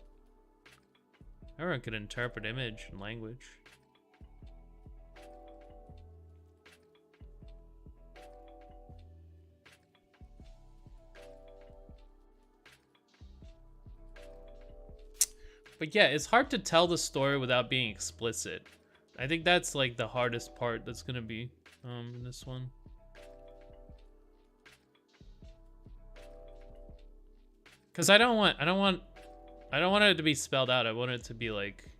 Everyone could interpret image and language. But yeah, it's hard to tell the story without being explicit. I think that's like the hardest part that's gonna be in this one. Cause I don't want it to be spelled out. I want it to be like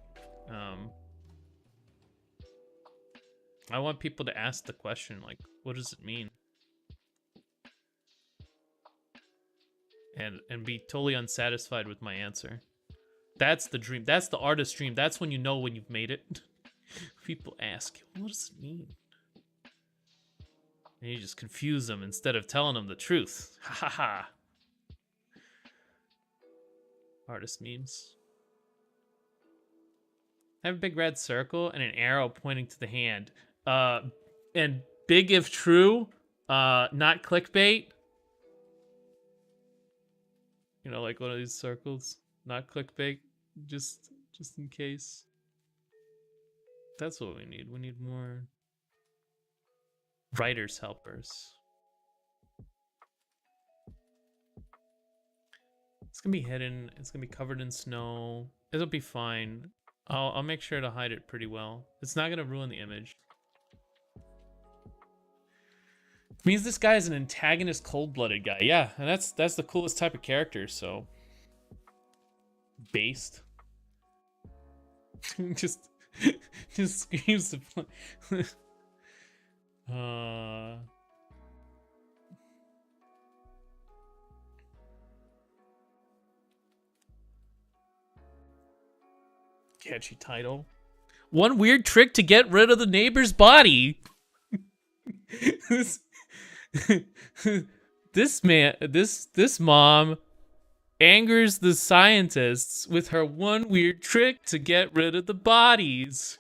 I want people to ask the question, like, what does it mean? And be totally unsatisfied with my answer. That's the dream. That's the artist's dream. That's when you know when you've made it. People ask, what does it mean? And you just confuse them instead of telling them the truth. Ha ha ha. Artist memes. I have a big red circle and an arrow pointing to the hand. And big if true, not clickbait. You know, like one of these circles, not clickbait, just in case. That's what we need. We need more writers helpers. It's gonna be hidden. It's gonna be covered in snow. It'll be fine. I'll make sure to hide it pretty well. It's not gonna ruin the image. It means this guy is an antagonist, cold-blooded guy. Yeah, and that's the coolest type of character. So based, just screams the. Catchy title. One weird trick to get rid of the neighbor's body. This mom angers the scientists with her one weird trick to get rid of the bodies.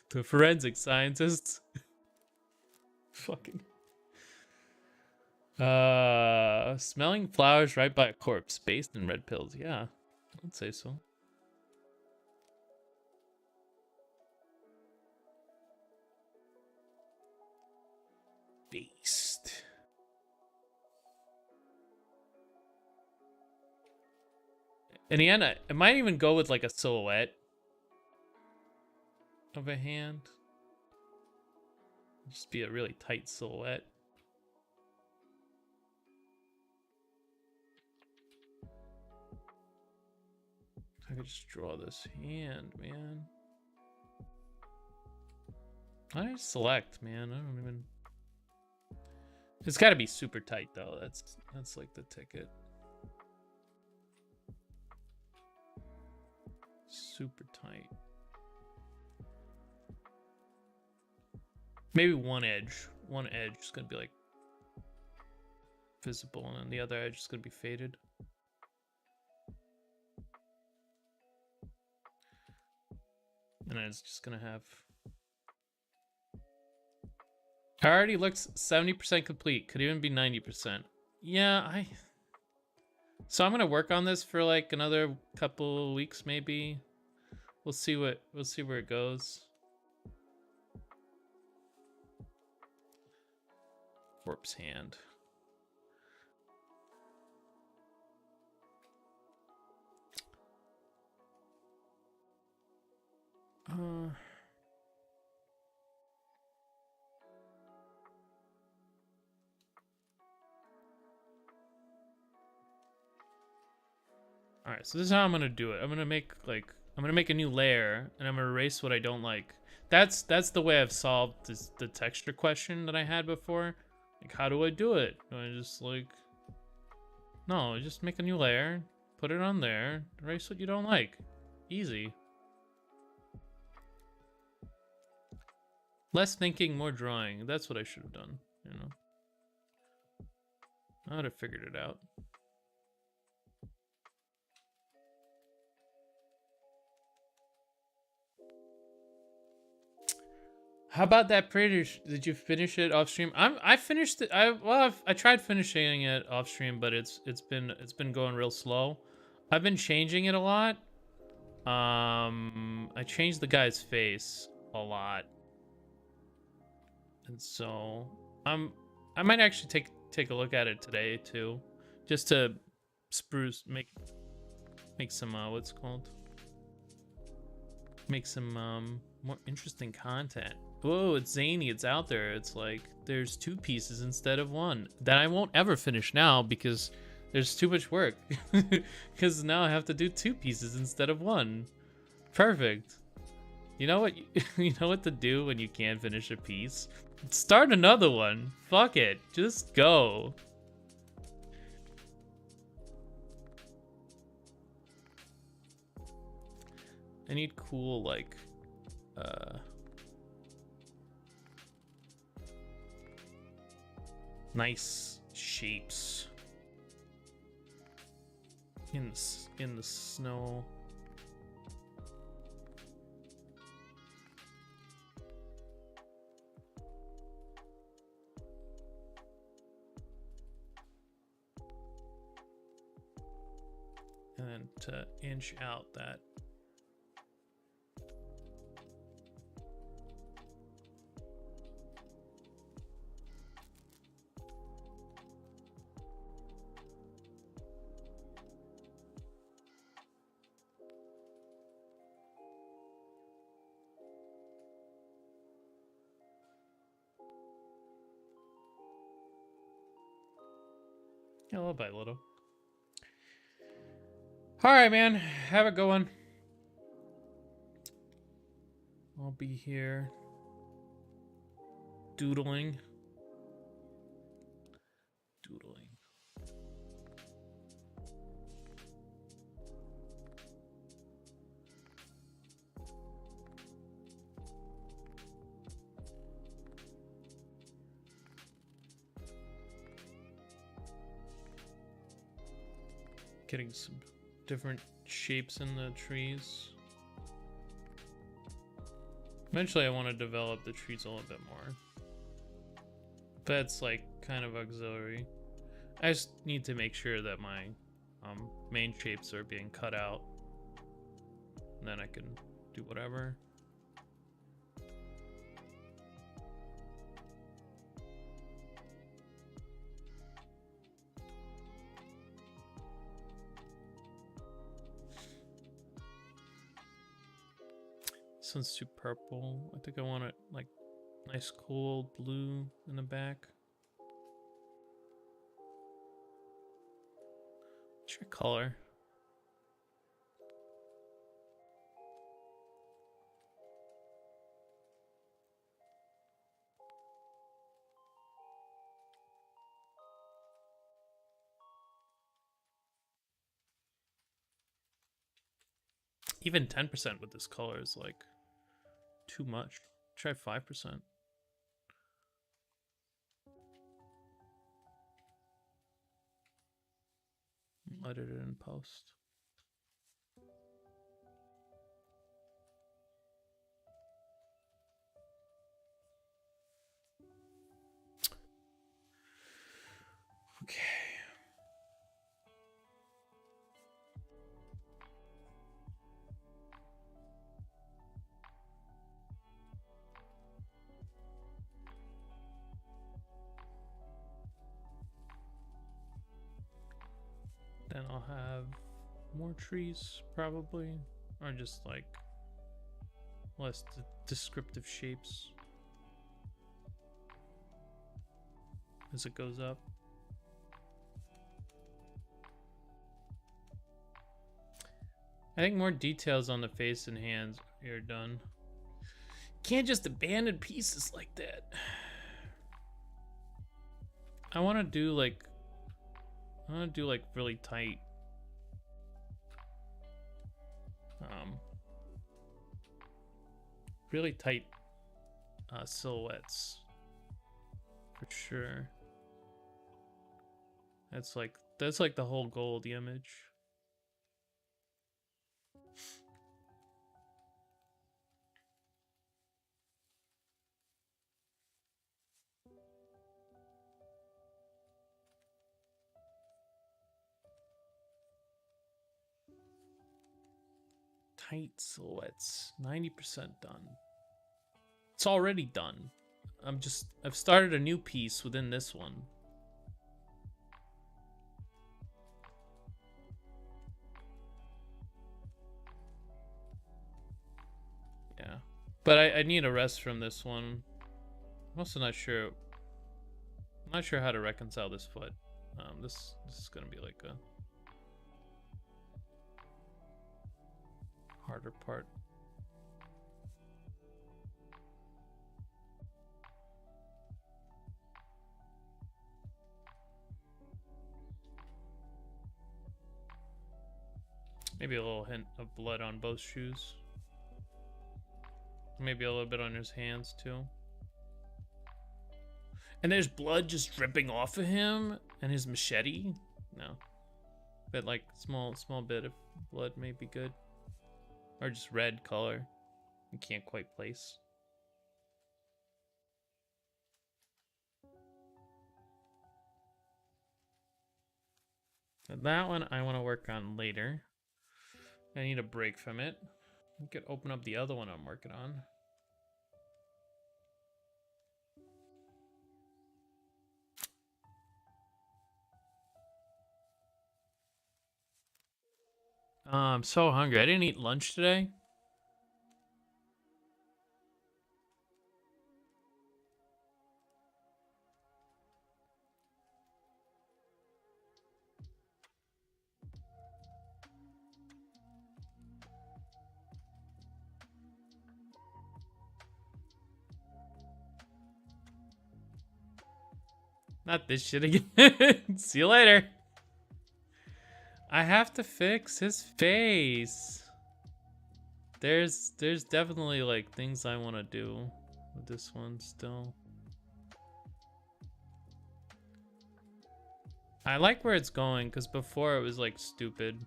The forensic scientists. Fucking. Smelling flowers right by a corpse, based in red pills. Yeah, I'd say so. Beast. In the end, I might even go with like a silhouette of a hand. Just be a really tight silhouette. I could just draw this hand, man. I select, man. I don't even. It's got to be super tight though. That's like the ticket. Super tight. Maybe one edge. One edge is gonna be like visible, and then the other edge is gonna be faded. And then it's just gonna have. Already looks 70% complete. Could even be 90%. Yeah, So I'm gonna work on this for like another couple weeks, maybe. We'll see where it goes. Corpse hand. All right, so this is how I'm gonna do it. I'm gonna make a new layer, and I'm gonna erase what I don't like. That's the way I've solved the texture question that I had before. Like, how do I do it? Do I just like, no, just make a new layer, put it on there, erase what you don't like. Easy. Less thinking, more drawing. That's what I should have done, you know. I would have figured it out. How about that printer? Did you finish it off stream? I finished it. I tried finishing it off stream, but it's been going real slow. I've been changing it a lot. I changed the guy's face a lot, and so I might actually take a look at it today too, just to spruce make some what's it called? Make some more interesting content. Whoa, it's zany, it's out there. It's like there's 2 pieces instead of 1 that I won't ever finish now because there's too much work. Because now I have to do 2 pieces instead of 1. Perfect. You know what? You know what to do when you can't finish a piece? Start another one. Fuck it. Just go. I need cool, like, nice shapes in the snow. And then to inch out that. Yeah, little by little. All right, man. Have a good one. I'll be here doodling. Getting some different shapes in the trees. Eventually I want to develop the trees a little bit more. That's like kind of auxiliary. I just need to make sure that my main shapes are being cut out. And then I can do whatever. This one's too purple. I think I want it like nice cool blue in the back. What's your color? Even 10% with this color is like too much. Try 5%. Edit it in post. Okay. I'll have more trees probably, or just like less descriptive shapes as it goes up. I think more details on the face and hands are done. Can't just abandon pieces like that. I want to do like really tight silhouettes for sure. That's like the whole goal of the image. Tight silhouettes, 90% done. It's already done. I've started a new piece within this one. Yeah, but I need a rest from this one. I'm also not sure. I'm not sure how to reconcile this foot. This is gonna be like a harder part. Maybe a little hint of blood on both shoes. Maybe a little bit on his hands too. And there's blood just dripping off of him and his machete. No, but like small bit of blood may be good, or just red color. You can't quite place. But that one I want to work on later. I need a break from it. I could open up the other one I'm working on. I'm so hungry. I didn't eat lunch today. Not this shit again. See you later. I have to fix his face. There's definitely like things I want to do with this one still. I like where it's going because before it was like stupid.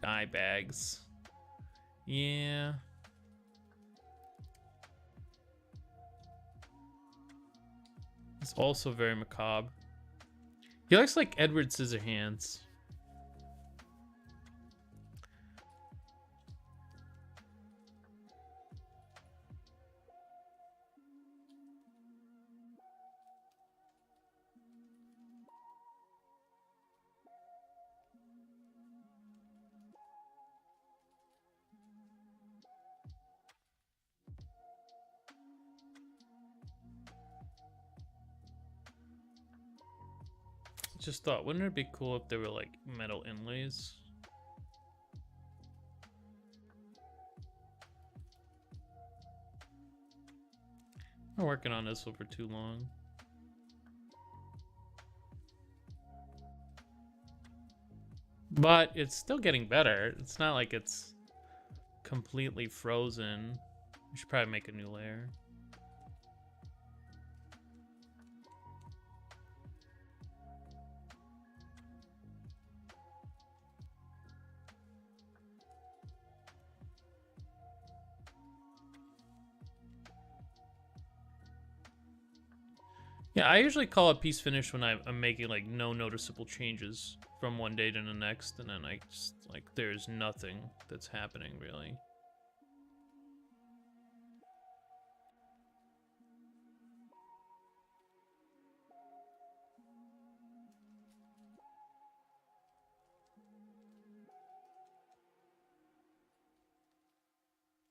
Eye bags. Yeah. It's also very macabre. He looks like Edward Scissorhands. Just thought, wouldn't it be cool if there were like metal inlays? I'm working on this one for too long. But it's still getting better. It's not like it's completely frozen. We should probably make a new layer. Yeah, I usually call a piece finished when I'm making like no noticeable changes from one day to the next, and then I just like there's nothing that's happening really.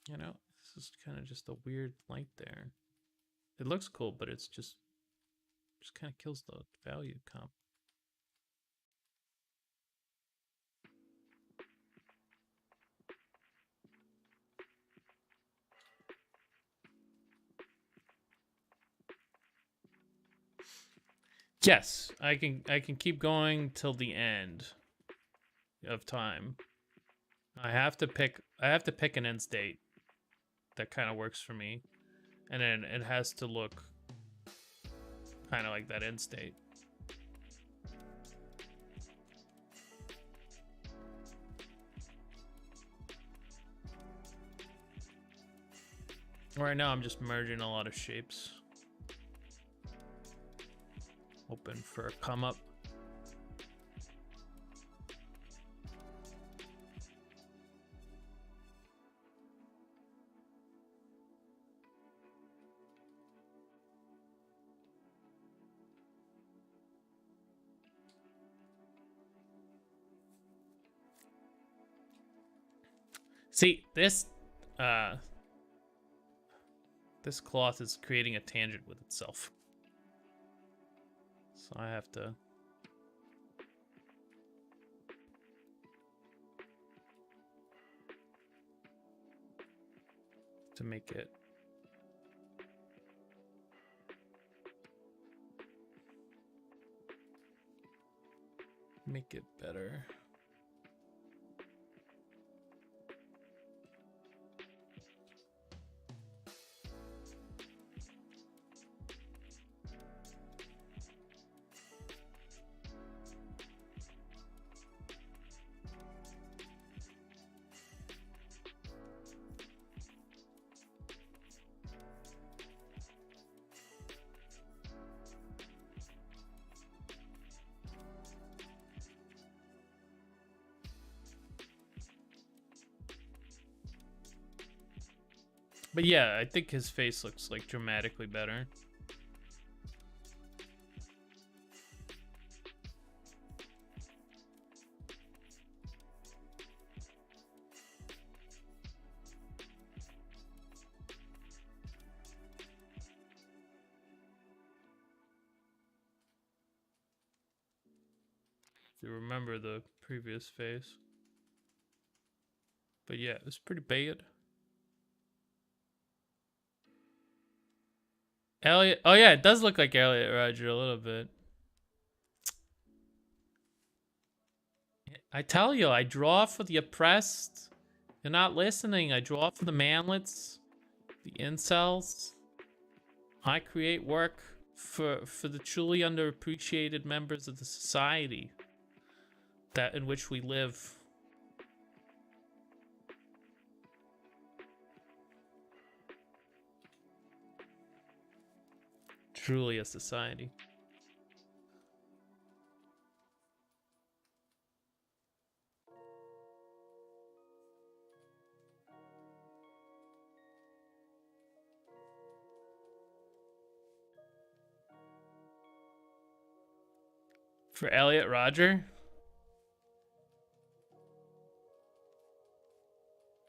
You know, this is kind of just a weird light there. It looks cool, but it's just kind of kills the value comp. Yes, I can keep going till the end of time. I have to pick an end state that kind of works for me, and then it has to look kind of like that end state. Right now I'm just merging a lot of shapes. Hoping for a come up. See, this cloth is creating a tangent with itself. So I have to make it better. But yeah, I think his face looks like dramatically better. If you remember the previous face. But yeah, it's pretty bad. Elliot. Oh yeah, it does look like Elliot Rodger a little bit. I tell you, I draw for the oppressed. You're not listening. I draw for the manlets, the incels. I create work for the truly underappreciated members of the society that in which we live. Truly a society. For Elliot Rodger?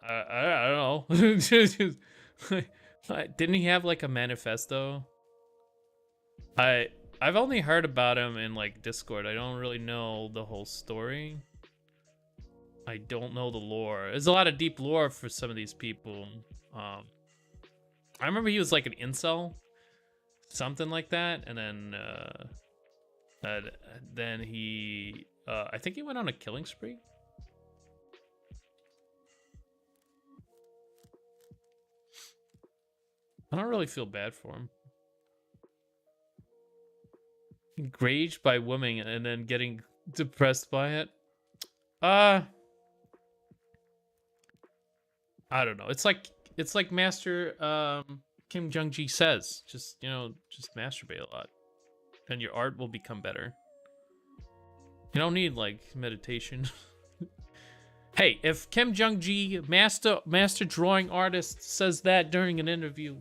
I don't know. Didn't he have like a manifesto? I've only heard about him in like Discord. I don't really know the whole story. I don't know the lore. There's a lot of deep lore for some of these people. I remember he was like an incel, something like that, and then he, I think he went on a killing spree. I don't really feel bad for him. Enraged by women and then getting depressed by it. I don't know. It's like Master Kim Jung-gi says. Just masturbate a lot, and your art will become better. You don't need like meditation. Hey, if Kim Jung-gi, master drawing artist, says that during an interview,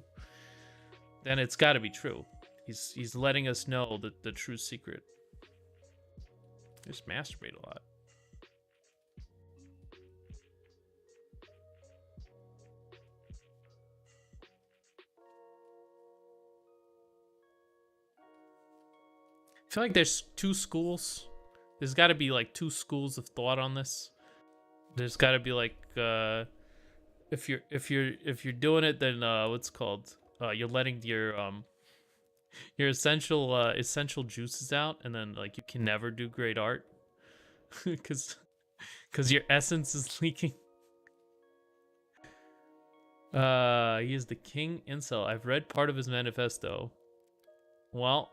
then it's got to be true. He's letting us know the true secret. Just masturbate a lot. I feel like there's two schools. There's got to be like two schools of thought on this. There's got to be like if you're doing it, then what's it called? You're letting your essential juices out, and then like you can never do great art because your essence is leaking. He is the king incel. I've read part of his manifesto. Well,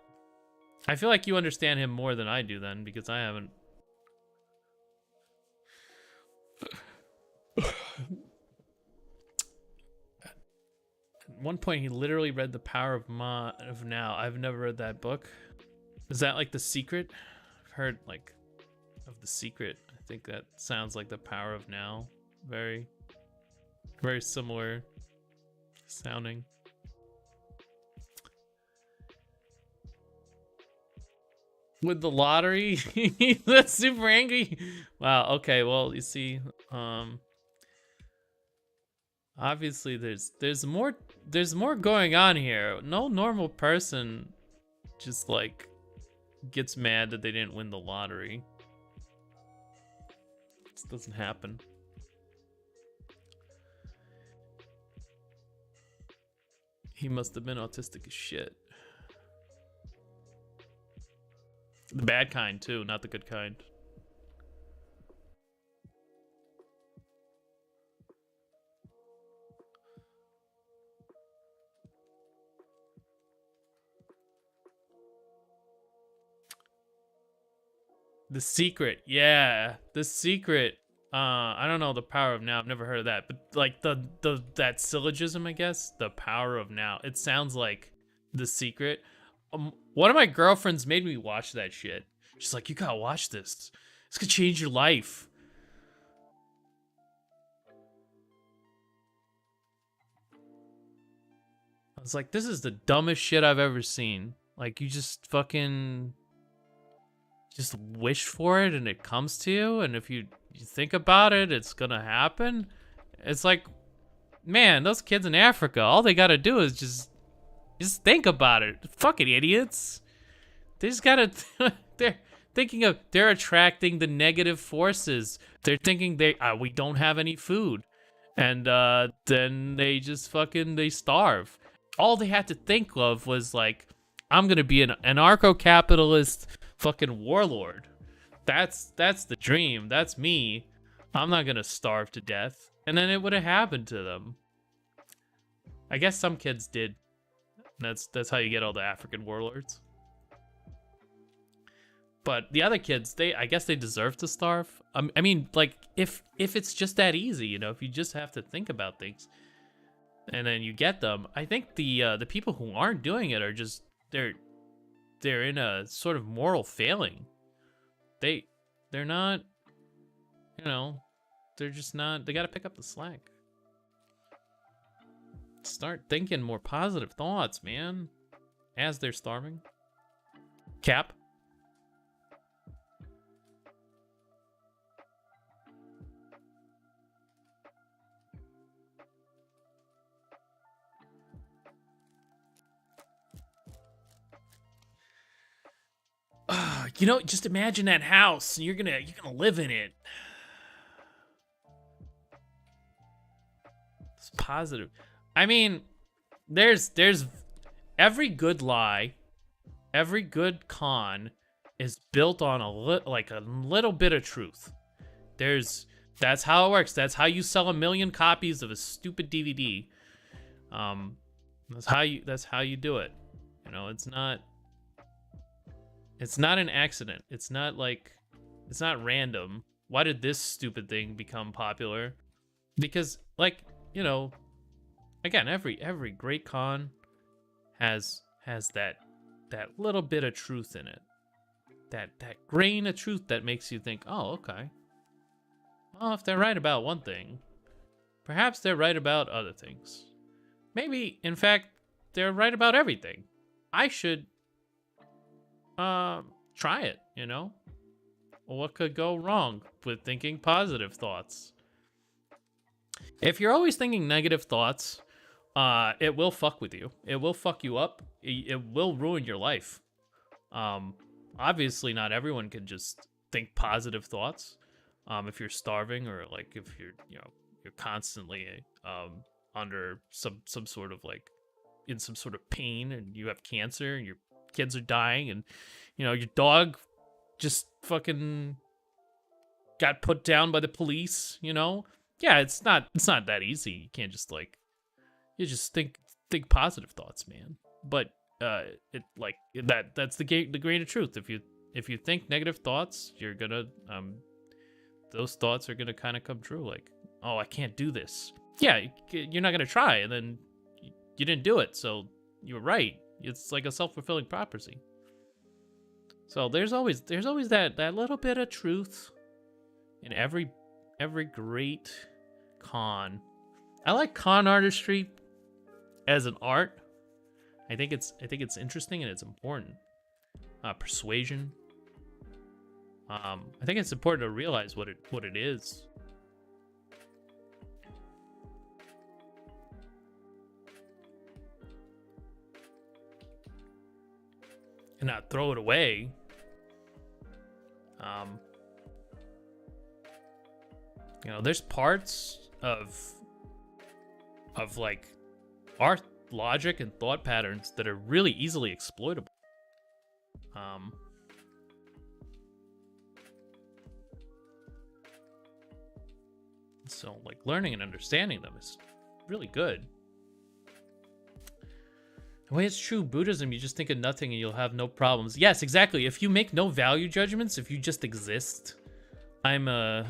I feel like you understand him more than I do then, because I haven't. At one point, he literally read The Power of Now. I've never read that book. Is that like The Secret? I've heard like of The Secret. I think that sounds like The Power of Now. Very, very similar sounding. With the lottery, that's super angry. Wow. Okay. Well, you see, obviously there's more going on here. No normal person just like gets mad that they didn't win the lottery. This doesn't happen. He must have been autistic as shit. The bad kind too, not the good kind. The Secret, yeah, The Secret. I don't know The Power of Now. I've never heard of that, but like that syllogism, I guess, The Power of Now. It sounds like The Secret. One of my girlfriends made me watch that shit. She's like, "You gotta watch this. This could change your life." I was like, "This is the dumbest shit I've ever seen." Like, you just fucking just wish for it and it comes to you, and if you think about it, it's gonna happen. It's like, man, those kids in Africa, all they gotta do is just think about it. Fucking idiots. They just gotta they're thinking of, they're attracting the negative forces. They're thinking we don't have any food, and then they just fucking they starve. All they had to think of was like, I'm gonna be an anarcho-capitalist fucking warlord. That's the dream. That's me. I'm not gonna starve to death. And then it would have happened to them. I guess some kids did. That's how you get all the African warlords. But the other kids, I guess they deserve to starve. I mean, like, if it's just that easy, you know, if you just have to think about things, and then you get them. I think the people who aren't doing it are just they're in a sort of moral failing. They're not, you know, they're just not. They got to pick up the slack. Start thinking more positive thoughts, man, as they're starving. Cap. You know, just imagine that house. You're gonna live in it. It's positive. I mean, there's every good lie, every good con is built on a little bit of truth. That's how it works. That's how you sell 1 million copies of a stupid DVD. That's how you do it. You know, it's not an accident. It's not random. Why did this stupid thing become popular? Because, like, you know, again, every great con has that little bit of truth in it. That grain of truth that makes you think, oh, okay. Well, if they're right about one thing, perhaps they're right about other things. Maybe, in fact, they're right about everything. I should try it, you know? What could go wrong with thinking positive thoughts? If you're always thinking negative thoughts, it will fuck with you. It will fuck you up. It will ruin your life. obviously not everyone can just think positive thoughts. If you're starving, or like if you're, you're constantly under some sort of like in some sort of pain, and you have cancer and your kids are dying, and your dog just fucking got put down by the police, yeah, it's not that easy. You can't just like, you just think positive thoughts, man. But it like that's the grain of truth. If you think negative thoughts, you're gonna those thoughts are gonna kind of come true. Like, oh, I can't do this. Yeah, you're not gonna try, and then you didn't do it, so you're right. It's like a self-fulfilling prophecy. So there's always that little bit of truth in every great con. I like con artistry as an art. I think it's interesting and it's important. Persuasion. I think it's important to realize what it is. And not throw it away. There's parts of like our logic and thought patterns that are really easily exploitable. So like learning and understanding them is really good. The way it's true Buddhism, you just think of nothing and you'll have no problems. Yes, exactly. If you make no value judgments, if you just exist, I'm a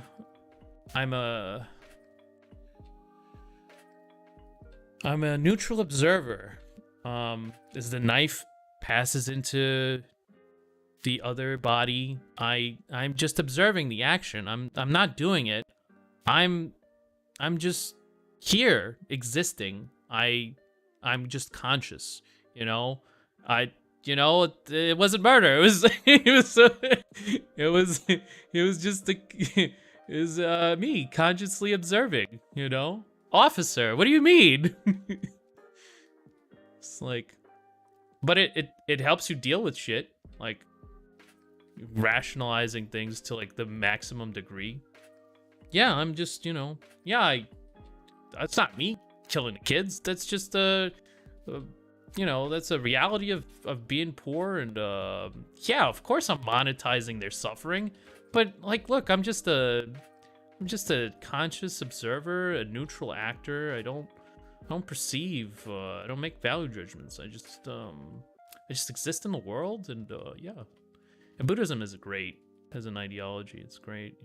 neutral observer. As the knife passes into the other body, I'm just observing the action. I'm not doing it. I'm just here existing. I'm just conscious, it wasn't murder. It was me consciously observing, Officer, what do you mean? It's like, but it helps you deal with shit, like rationalizing things to like the maximum degree. Yeah, I'm just, that's not me killing the kids. That's just that's a reality of being poor. And yeah, of course I'm monetizing their suffering, but like, look, I'm just a conscious observer, a neutral actor. I don't perceive, I don't make value judgments. I just exist in the world. And yeah, and Buddhism is great as an ideology. It's great,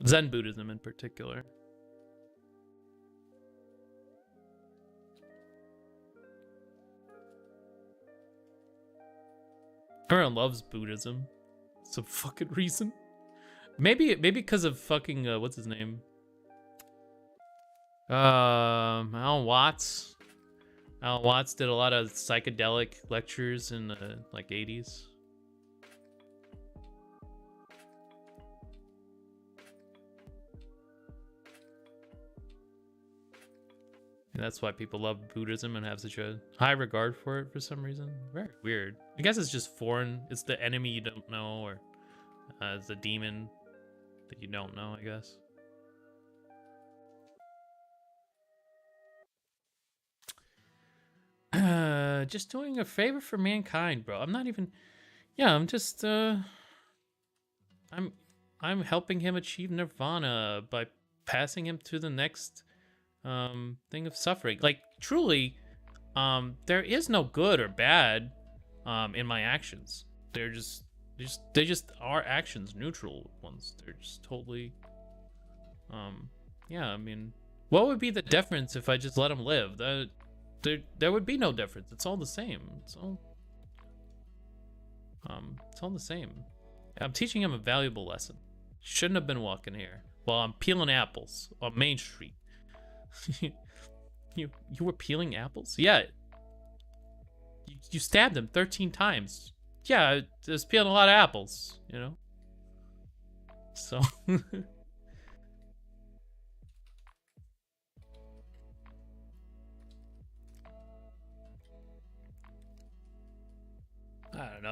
Zen Buddhism in particular. Everyone loves Buddhism. Some fucking reason. Maybe because of fucking what's his name? Alan Watts. Alan Watts did a lot of psychedelic lectures in the like 80s. And that's why people love Buddhism and have such a high regard for it for some reason. Very weird. I guess it's just foreign. It's the enemy you don't know, or it's the demon that you don't know, I guess. Just doing a favor for mankind, bro. I'm not even. Yeah, I'm just. I'm helping him achieve nirvana by passing him to the next thing of suffering. Like, truly, there is no good or bad in my actions. They just are actions, neutral ones. They're just totally yeah, I mean, what would be the difference if I just let him live? There would be no difference. It's all the same. It's all the same. I'm teaching him a valuable lesson. Shouldn't have been walking here while I'm peeling apples on Main Street. you were peeling apples? Yeah. You stabbed him 13 times. Yeah, I was peeling a lot of apples, So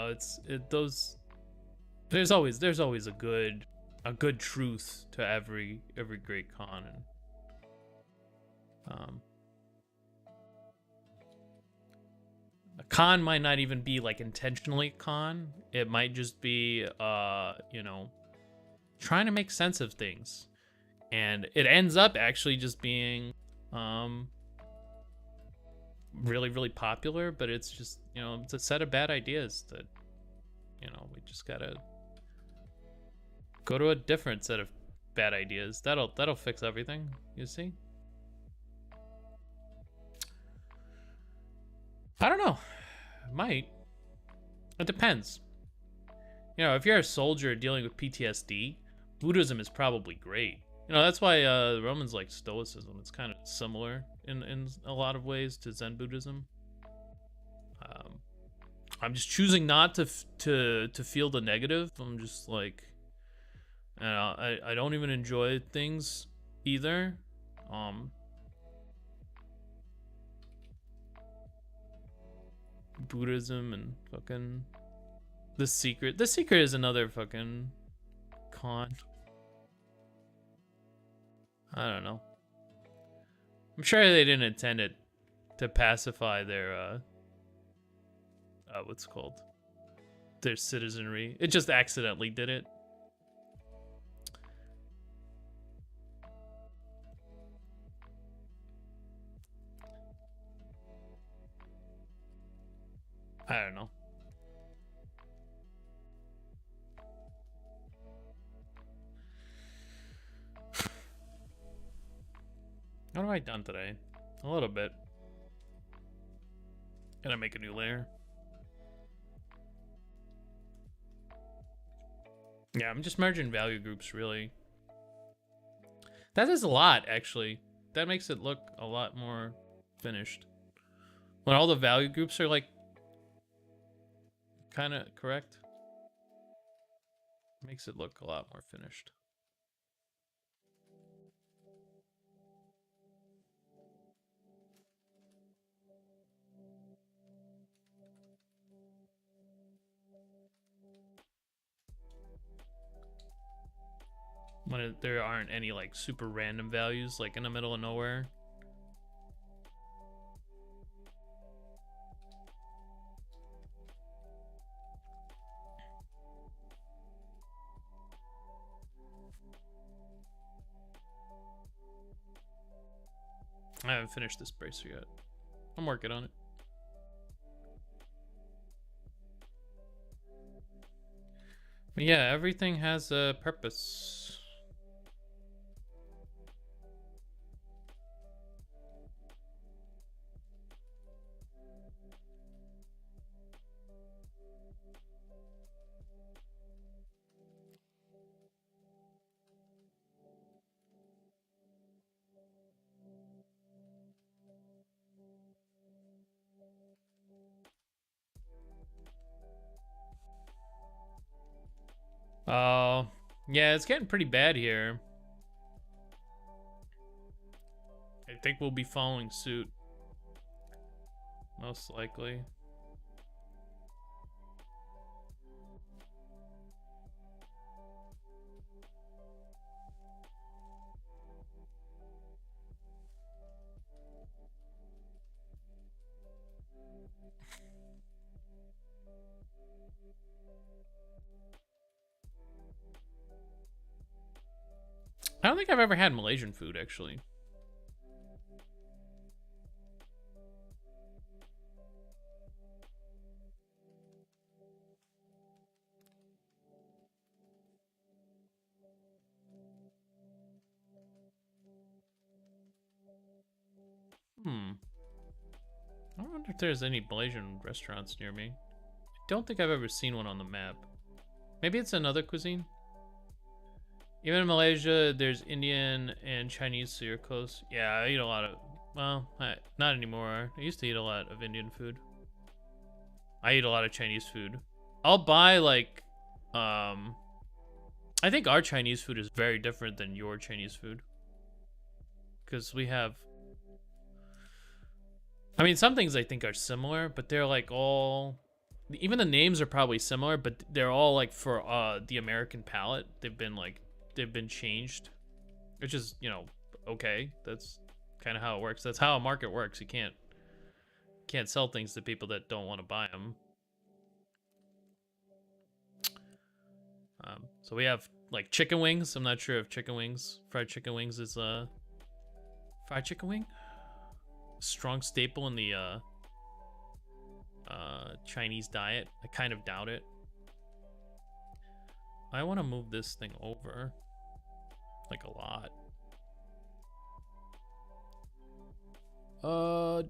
know, those. There's always a good truth to every great con, and a con might not even be like intentionally con. It might just be trying to make sense of things, and it ends up actually just being really really popular, but it's just it's a set of bad ideas that we just gotta go to a different set of bad ideas. That'll fix everything, you see. I don't know. It might. It depends. If you're a soldier dealing with PTSD, Buddhism is probably great. That's why the Romans like Stoicism. It's kind of similar in a lot of ways to Zen Buddhism. I'm just choosing not to feel the negative. I'm just like, I don't even enjoy things either. Buddhism and fucking The Secret. The Secret is another fucking con. I don't know. I'm sure they didn't intend it to pacify their what's it called? Their citizenry. It just accidentally did it. I don't know. What have I done today? A little bit. Gotta make a new layer. Yeah, I'm just merging value groups, really. That is a lot, actually. That makes it look a lot more finished. When all the value groups are, like, kind of correct, makes it look a lot more finished. When there aren't any like super random values like in the middle of nowhere. I haven't finished this bracer yet. I'm working on it. But yeah, everything has a purpose. Oh, yeah, it's getting pretty bad here. I think we'll be following suit. Most likely. I don't think I've ever had Malaysian food, actually. I wonder if there's any Malaysian restaurants near me. I don't think I've ever seen one on the map. Maybe it's another cuisine? Even in Malaysia, there's Indian and Chinese, so you're close. Yeah, I eat a lot of... Well, not anymore. I used to eat a lot of Indian food. I eat a lot of Chinese food. I'll buy, like... I think our Chinese food is very different than your Chinese food. Because we have... I mean, some things I think are similar, but they're, like, all... even the names are probably similar, but they're all like for the American palate. They've been changed, which is, you know, okay. That's kind of how it works. That's how a market works. You can't sell things to people that don't want to buy them. So we have like chicken wings. I'm not sure if fried chicken wings is fried chicken wing, strong staple in the Chinese diet. I kind of doubt it. I want to move this thing over like a lot.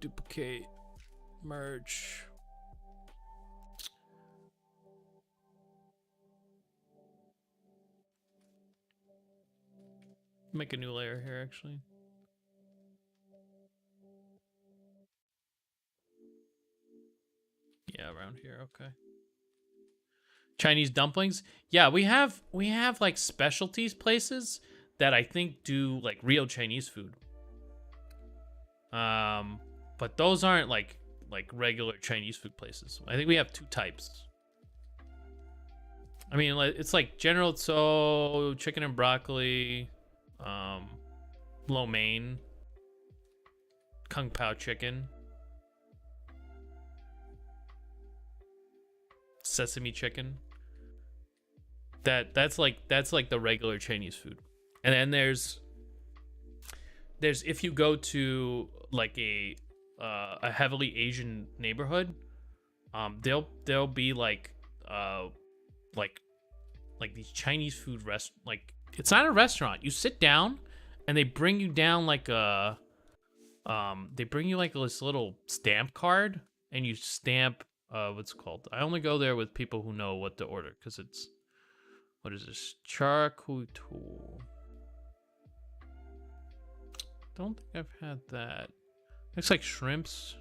Duplicate, merge. Make a new layer here, actually. Yeah, around here, okay. Chinese dumplings. Yeah, we have like specialties places that I think do like real Chinese food. But those aren't like regular Chinese food places. I think we have two types. I mean, it's like General Tso, chicken and broccoli, lo mein, kung pao chicken, sesame chicken. That's like the regular Chinese food. And then there's if you go to like a heavily Asian neighborhood, there'll be like these Chinese food like it's not a restaurant. You sit down and they bring you down like they bring you like this little stamp card and you stamp what's it called? I only go there with people who know what to order because it's, what is this? Charcuterie. Don't think I've had that. Looks like shrimps.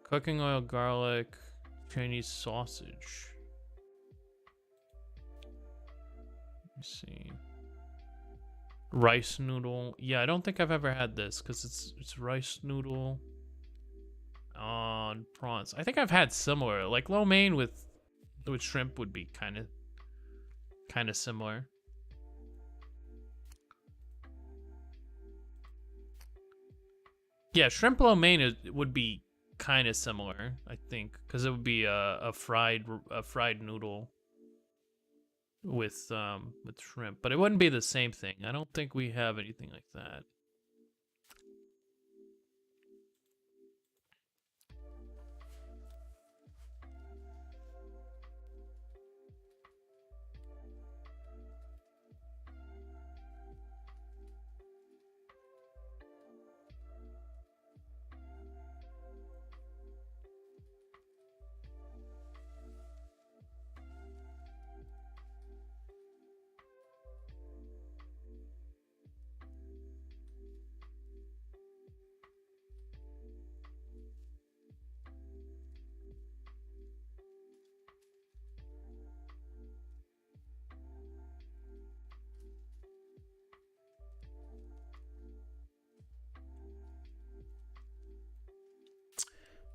Cooking oil, garlic, Chinese sausage. Let me see. Rice noodle. Yeah, I don't think I've ever had this because it's rice noodle on prawns. I think I've had similar, like lo mein with shrimp would be kind of similar. Yeah, shrimp lo mein would be kind of similar, I think, because it would be a fried noodle with shrimp, but it wouldn't be the same thing. I don't think we have anything like that.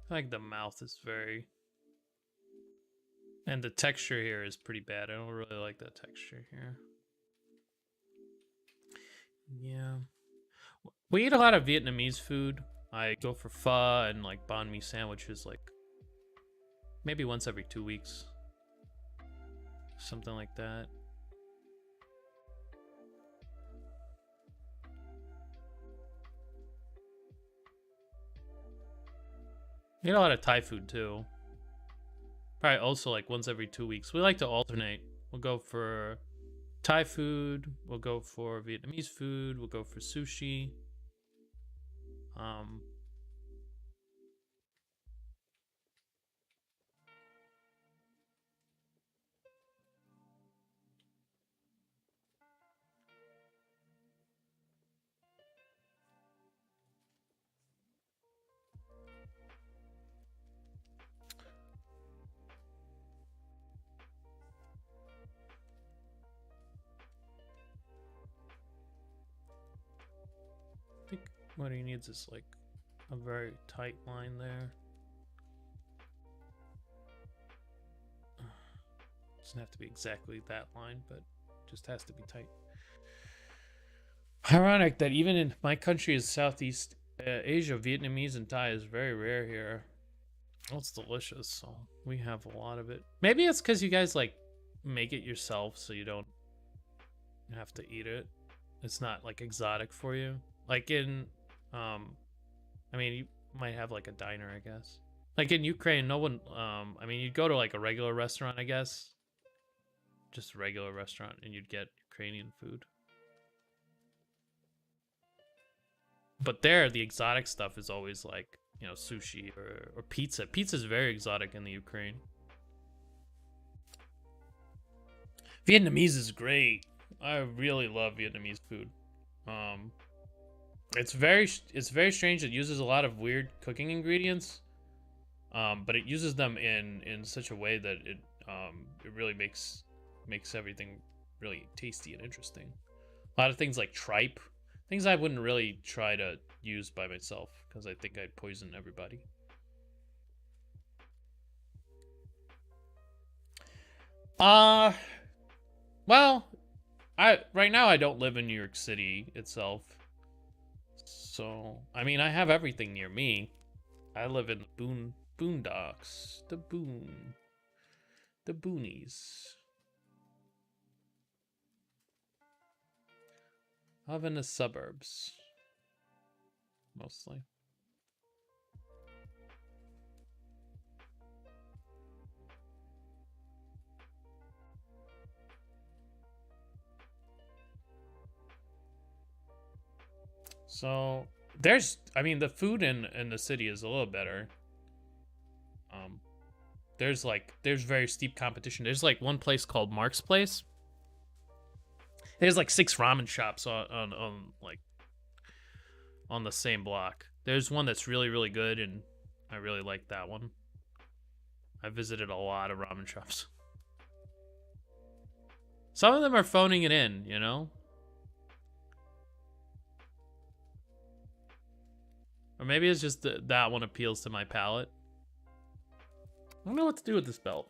I think the mouth is very, and the texture here is pretty bad. I don't really like that texture here. Yeah. We eat a lot of Vietnamese food. I go for pho and like banh mi sandwiches like maybe once every 2 weeks. Something like that. We eat a lot of Thai food too. Probably also like once every 2 weeks. We like to alternate. We'll go for Thai food. We'll go for Vietnamese food. We'll go for sushi. I think what he needs is like a very tight line there. Doesn't have to be exactly that line, but just has to be tight. Ironic that even in my country is Southeast Asia, Vietnamese and Thai is very rare here. Oh, it's delicious, so we have a lot of it. Maybe it's because you guys like make it yourself, so you don't have to eat it. It's not like exotic for you. Like in, I mean, you might have like a diner, I guess. Like in Ukraine, no one, I mean, you'd go to like a regular restaurant, I guess. Just a regular restaurant, and you'd get Ukrainian food. But there, the exotic stuff is always like, you know, sushi or pizza. Pizza is very exotic in the Ukraine. Vietnamese is great. I really love Vietnamese food. It's very strange. It uses a lot of weird cooking ingredients, but it uses them in such a way that it really makes everything really tasty and interesting. A lot of things like tripe, things I wouldn't really try to use by myself because I think I'd poison everybody. Well, right now I don't live in New York City itself. So, I mean, I have everything near me. I live in the boondocks, the boonies. I live in the suburbs, mostly. So I mean, the food in the city is a little better. There's very steep competition. There's like one place called Mark's Place. There's like 6 ramen shops on like on the same block. There's one that's really really good, and I really like that one. I visited a lot of ramen shops. Some of them are phoning it in, you know? Or maybe it's just that one appeals to my palate. I don't know what to do with this belt.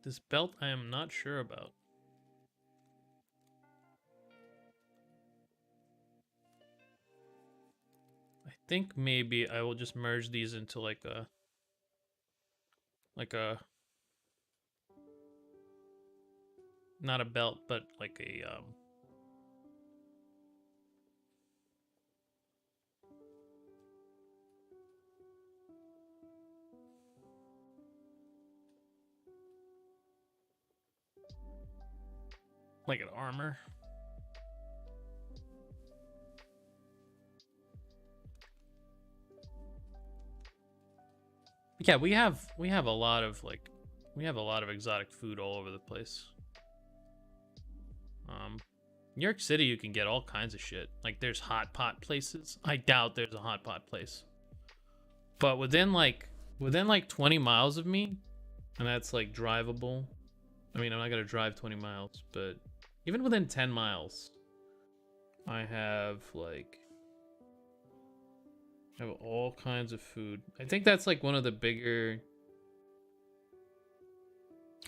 This belt I am not sure about. I think maybe I will just merge these into like a not a belt, but like a like an armor. Yeah, we have a lot of exotic food all over the place. New York City, you can get all kinds of shit. Like there's hot pot places. I doubt there's a hot pot place, but within like 20 miles of me, and that's like drivable. I mean, I'm not gonna drive 20 miles, but even within 10 miles, I have all kinds of food. I think that's like one of the bigger.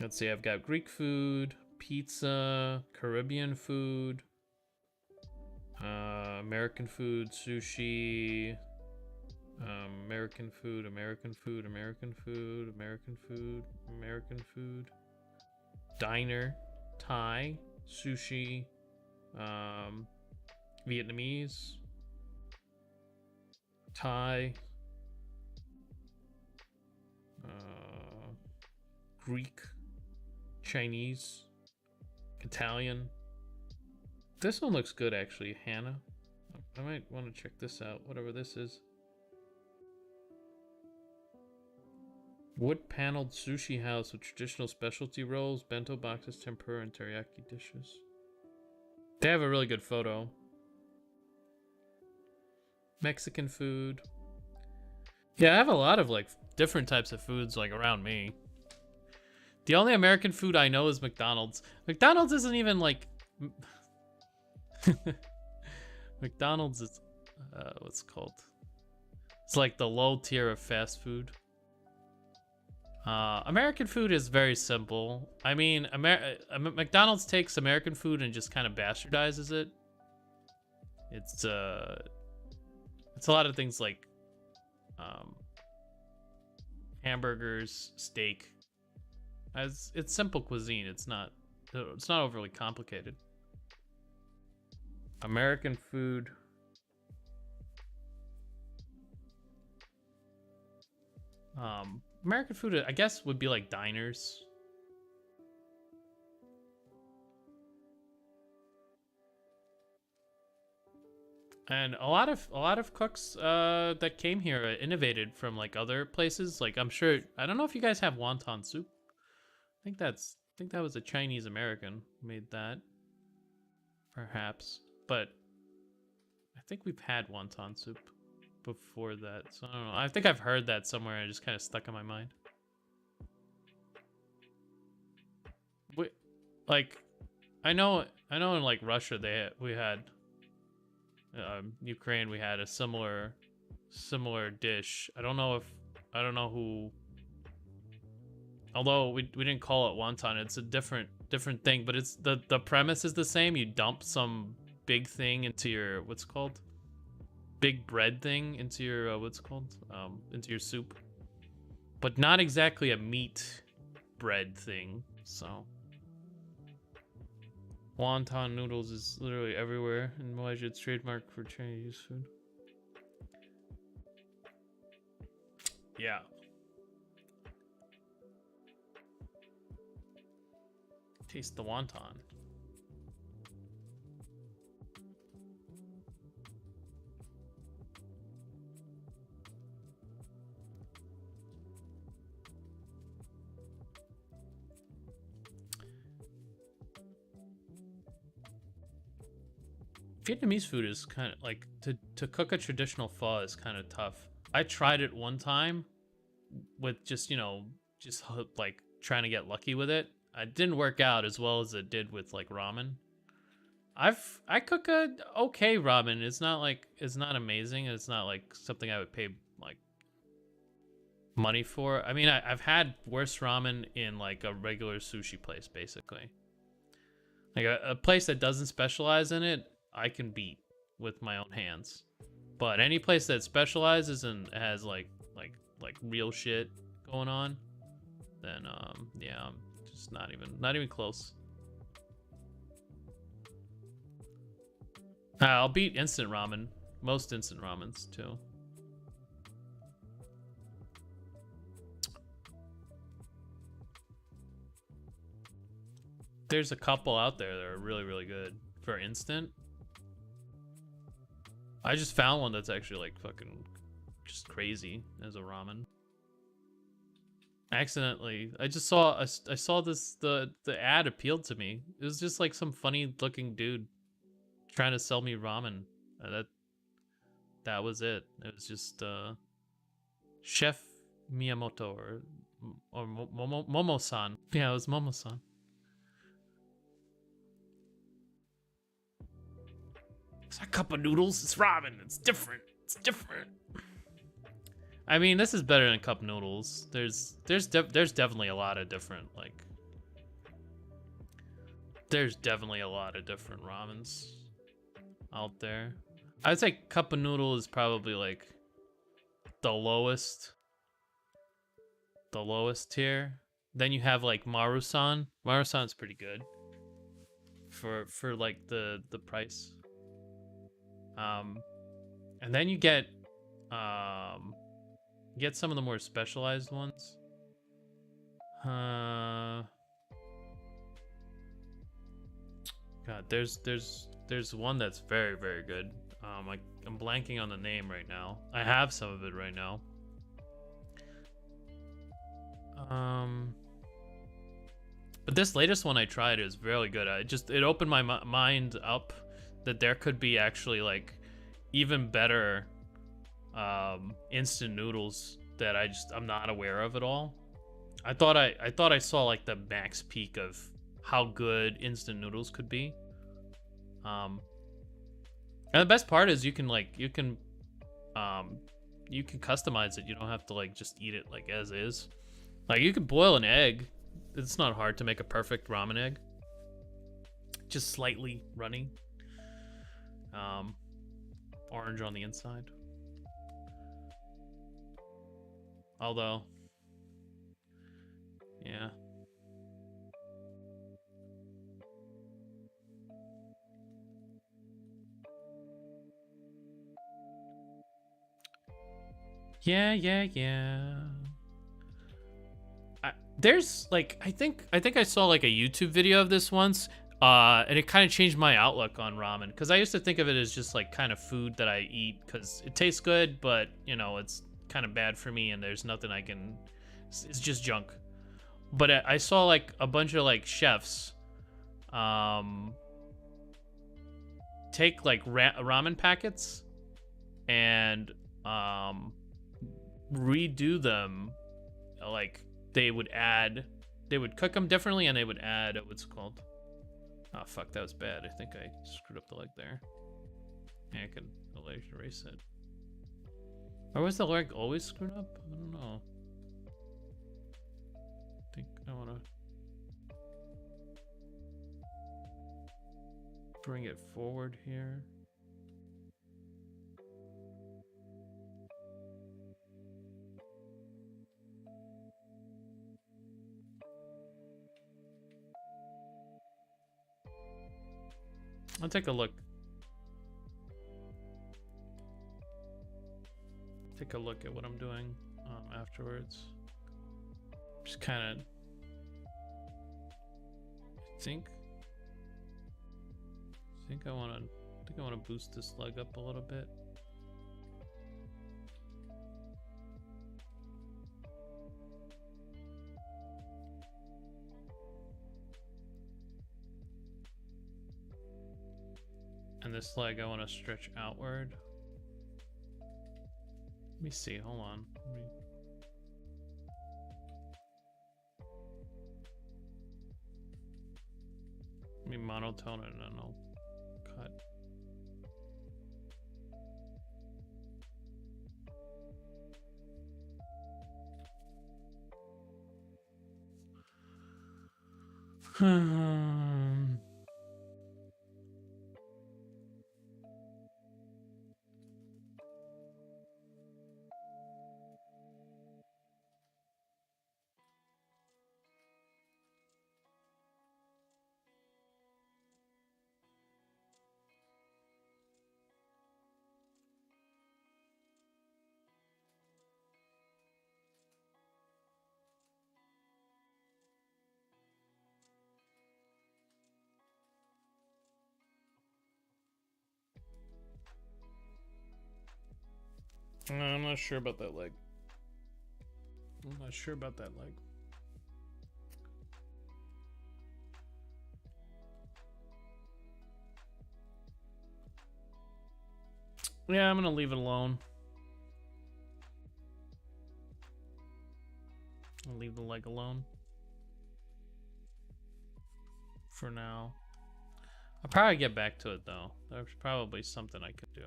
Let's see, I've got Greek food, pizza, Caribbean food, American food, sushi, American food, American food, American food, American food, American food, diner, Thai, sushi, Vietnamese, Thai, Greek, Chinese, Italian, This one looks good actually, Hannah. I might want to check this out, whatever this is. Wood paneled sushi house with traditional specialty rolls, bento boxes, tempura, and teriyaki dishes. They have a really good photo. Mexican food. Yeah, I have a lot of like different types of foods like around me. The only American food I know is McDonald's. McDonald's isn't even like McDonald's is what's it called? It's like the low tier of fast food. American food is very simple. I mean, McDonald's takes American food and just kind of bastardizes it. It's a lot of things like hamburgers, steak. It's simple cuisine. It's not overly complicated. American food. American food, I guess, would be like diners. And a lot of cooks that came here innovated from like other places. Like I'm sure, I don't know if you guys have wonton soup. I think that was a Chinese American who made that, perhaps. But I think we've had wonton soup before that, so I don't know. I think I've heard that somewhere and it just kind of stuck in my mind. Like, I know in like Russia we had Ukraine, we had a similar dish. I don't know who, although we didn't call it wonton. It's a different thing, but it's the premise is the same. You dump some big thing into your, what's it called, big bread thing into your into your soup, but not exactly a meat bread thing. So wonton noodles is literally everywhere in Malaysia. It's trademark for Chinese food. Yeah. Taste the wonton. Vietnamese food is kind of like, to cook a traditional pho is kind of tough. I tried it one time with just, just like trying to get lucky with it. It didn't work out as well as it did with like ramen. I cook a okay ramen. It's not amazing. It's not like something I would pay like money for. I mean, I've had worse ramen in like a regular sushi place, basically. Like a place that doesn't specialize in it, I can beat with my own hands. But any place that specializes and has like real shit going on, then yeah, I'm just not even close. I'll beat instant ramen. Most instant ramens too. There's a couple out there that are really, really good for instant. I just found one that's actually like fucking just crazy as a ramen. Accidentally, I saw this, the ad appealed to me. It was just like some funny looking dude trying to sell me ramen. That was it. It was just Chef Miyamoto or Momo-san. Yeah, it was Momo-san. It's a cup of noodles. It's ramen. It's different. It's different. I mean, this is better than cup noodles. There's definitely a lot of different like. There's definitely a lot of different ramens out there. I'd say cup of noodle is probably like the lowest tier. Then you have like Marusan. Marusan's pretty good for like the price. And then you get some of the more specialized ones. God, there's there's one that's very, very good. I'm blanking on the name right now. I have some of it right now. But this latest one I tried is really good. It opened my mind up that there could be actually like even better instant noodles that I'm not aware of at all. I thought I saw like the max peak of how good instant noodles could be. And the best part is you can customize it. You don't have to like just eat it like as is. Like you could boil an egg. It's not hard to make a perfect ramen egg. Just slightly runny. Orange on the inside. Although, yeah. Yeah. There's like I think I saw like a YouTube video of this once, and it kind of changed my outlook on ramen because I used to think of it as just like kind of food that I eat because it tastes good, but you know it's kind of bad for me and there's nothing I can. It's just junk. But I saw like a bunch of like chefs, take like ramen packets and redo them like. They would cook them differently and they would add what's it called. Oh fuck, that was bad. I think I screwed up the leg there. Yeah, I can erase it. Or was the leg always screwed up? I don't know. I think I wanna bring it forward here. I'll take a look. Take a look at what I'm doing afterwards. Just kind of think I want to boost this leg up a little bit. And this leg I want to stretch outward. Let me see, hold on. Let me monotone it and then I'll cut. I'm not sure about that leg. Yeah, I'm gonna leave it alone. I'll leave the leg alone for now. I'll probably get back to it though. There's probably something I could do.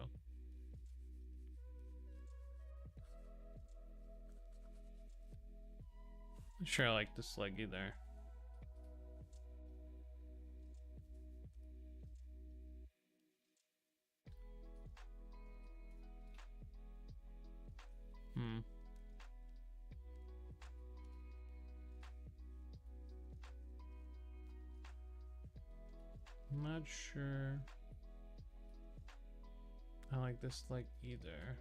Not sure I like this leg either. I'm not sure I like this leg either.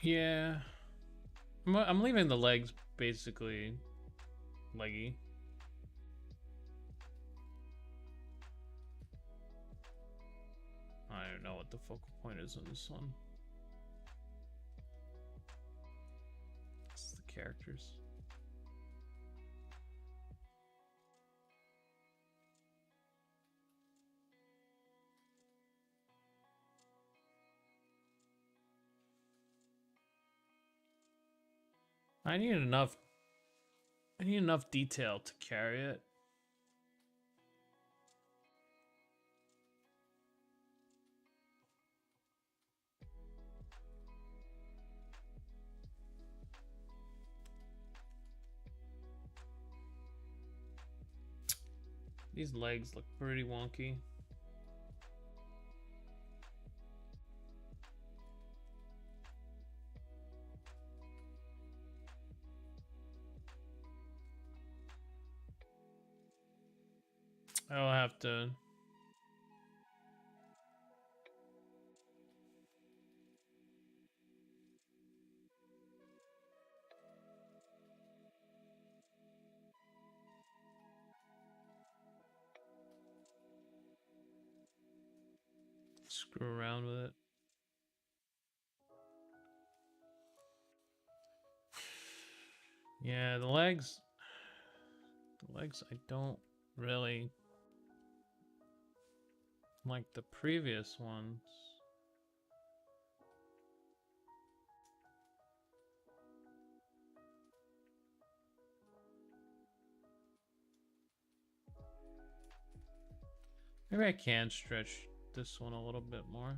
Yeah. I'm leaving the legs basically leggy. I don't know what the focal point is on this one. It's the characters. I need enough detail to carry it. These legs look pretty wonky. I'll have to screw around with it. Yeah, the legs I don't really like the previous ones. Maybe I can stretch this one a little bit more.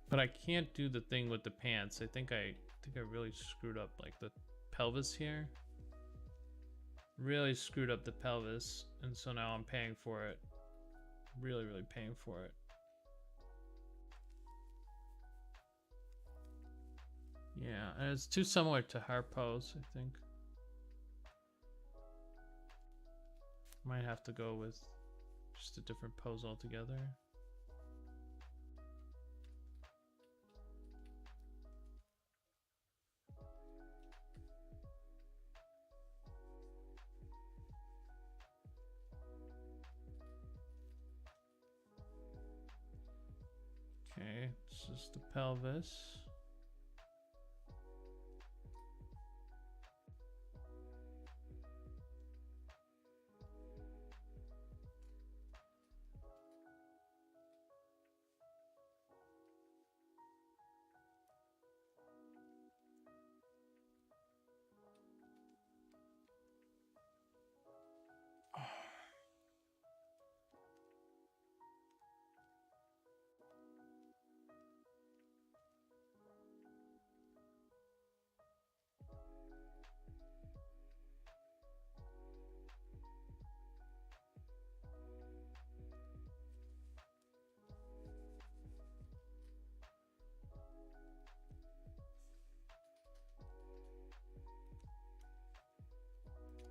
But I can't do the thing with the pants. I think I really screwed up like the pelvis here. Really screwed up the pelvis, and so now I'm paying for it. Really paying for it. Yeah, and it's too similar to her pose, I think. Might have to go with just a different pose altogether. Okay, this is the pelvis.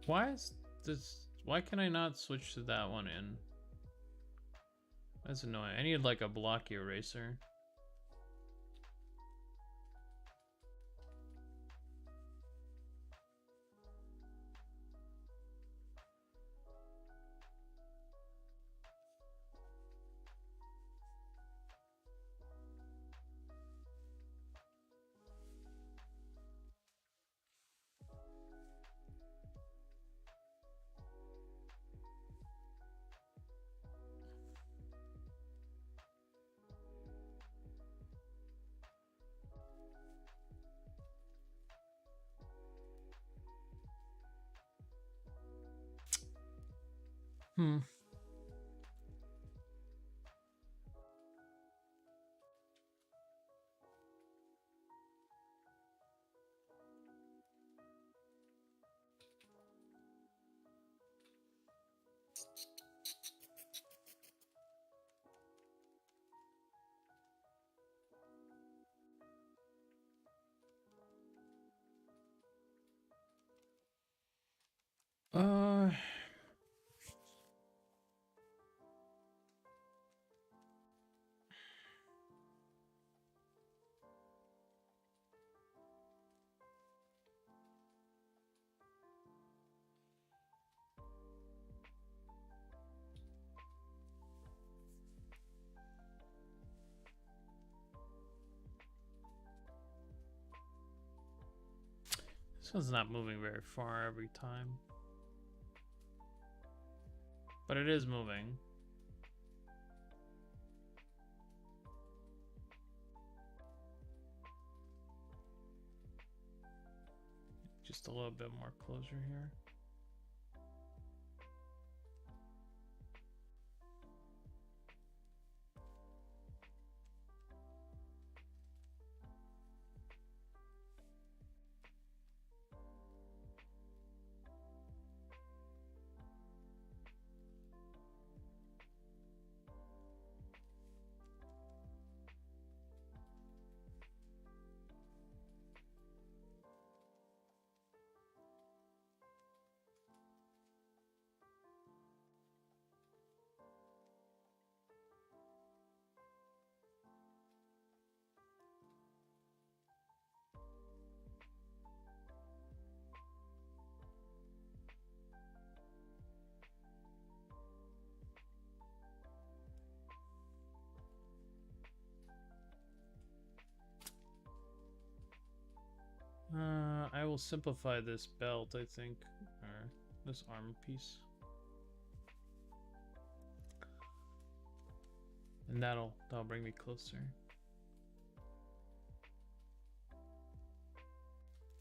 Why is this? Why can I not switch to that one in? That's annoying. I need like a blocky eraser. Hmm. Uh This one's not moving very far every time. But it is moving. Just a little bit more closure here. I will simplify this belt, I think, or this armor piece. And that'll bring me closer.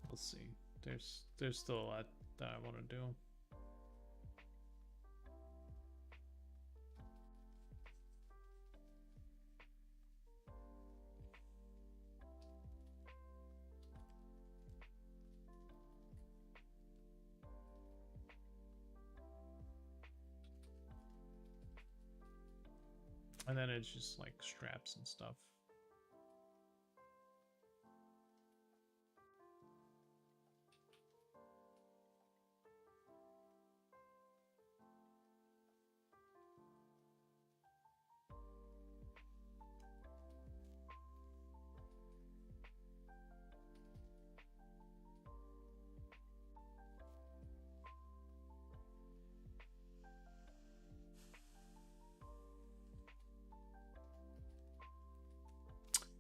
We'll see. There's still a lot that I want to do. And then it's just like straps and stuff.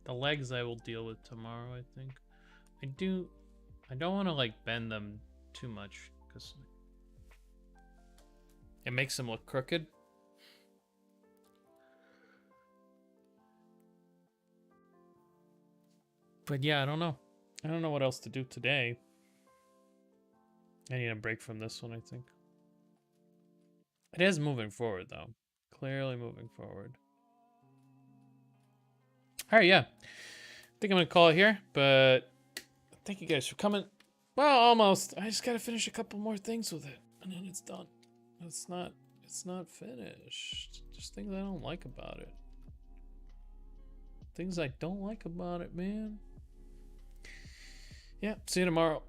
The legs I will deal with tomorrow, I think. I don't want to like bend them too much because it makes them look crooked. But yeah, I don't know. I don't know what else to do today. I need a break from this one, I think. It is moving forward though. Clearly moving forward. Alright, yeah. I think I'm gonna call it here, but thank you guys for coming. Well, almost. I just gotta finish a couple more things with it, and then it's done. It's not finished. Just things I don't like about it. Things I don't like about it, man. Yeah, see you tomorrow.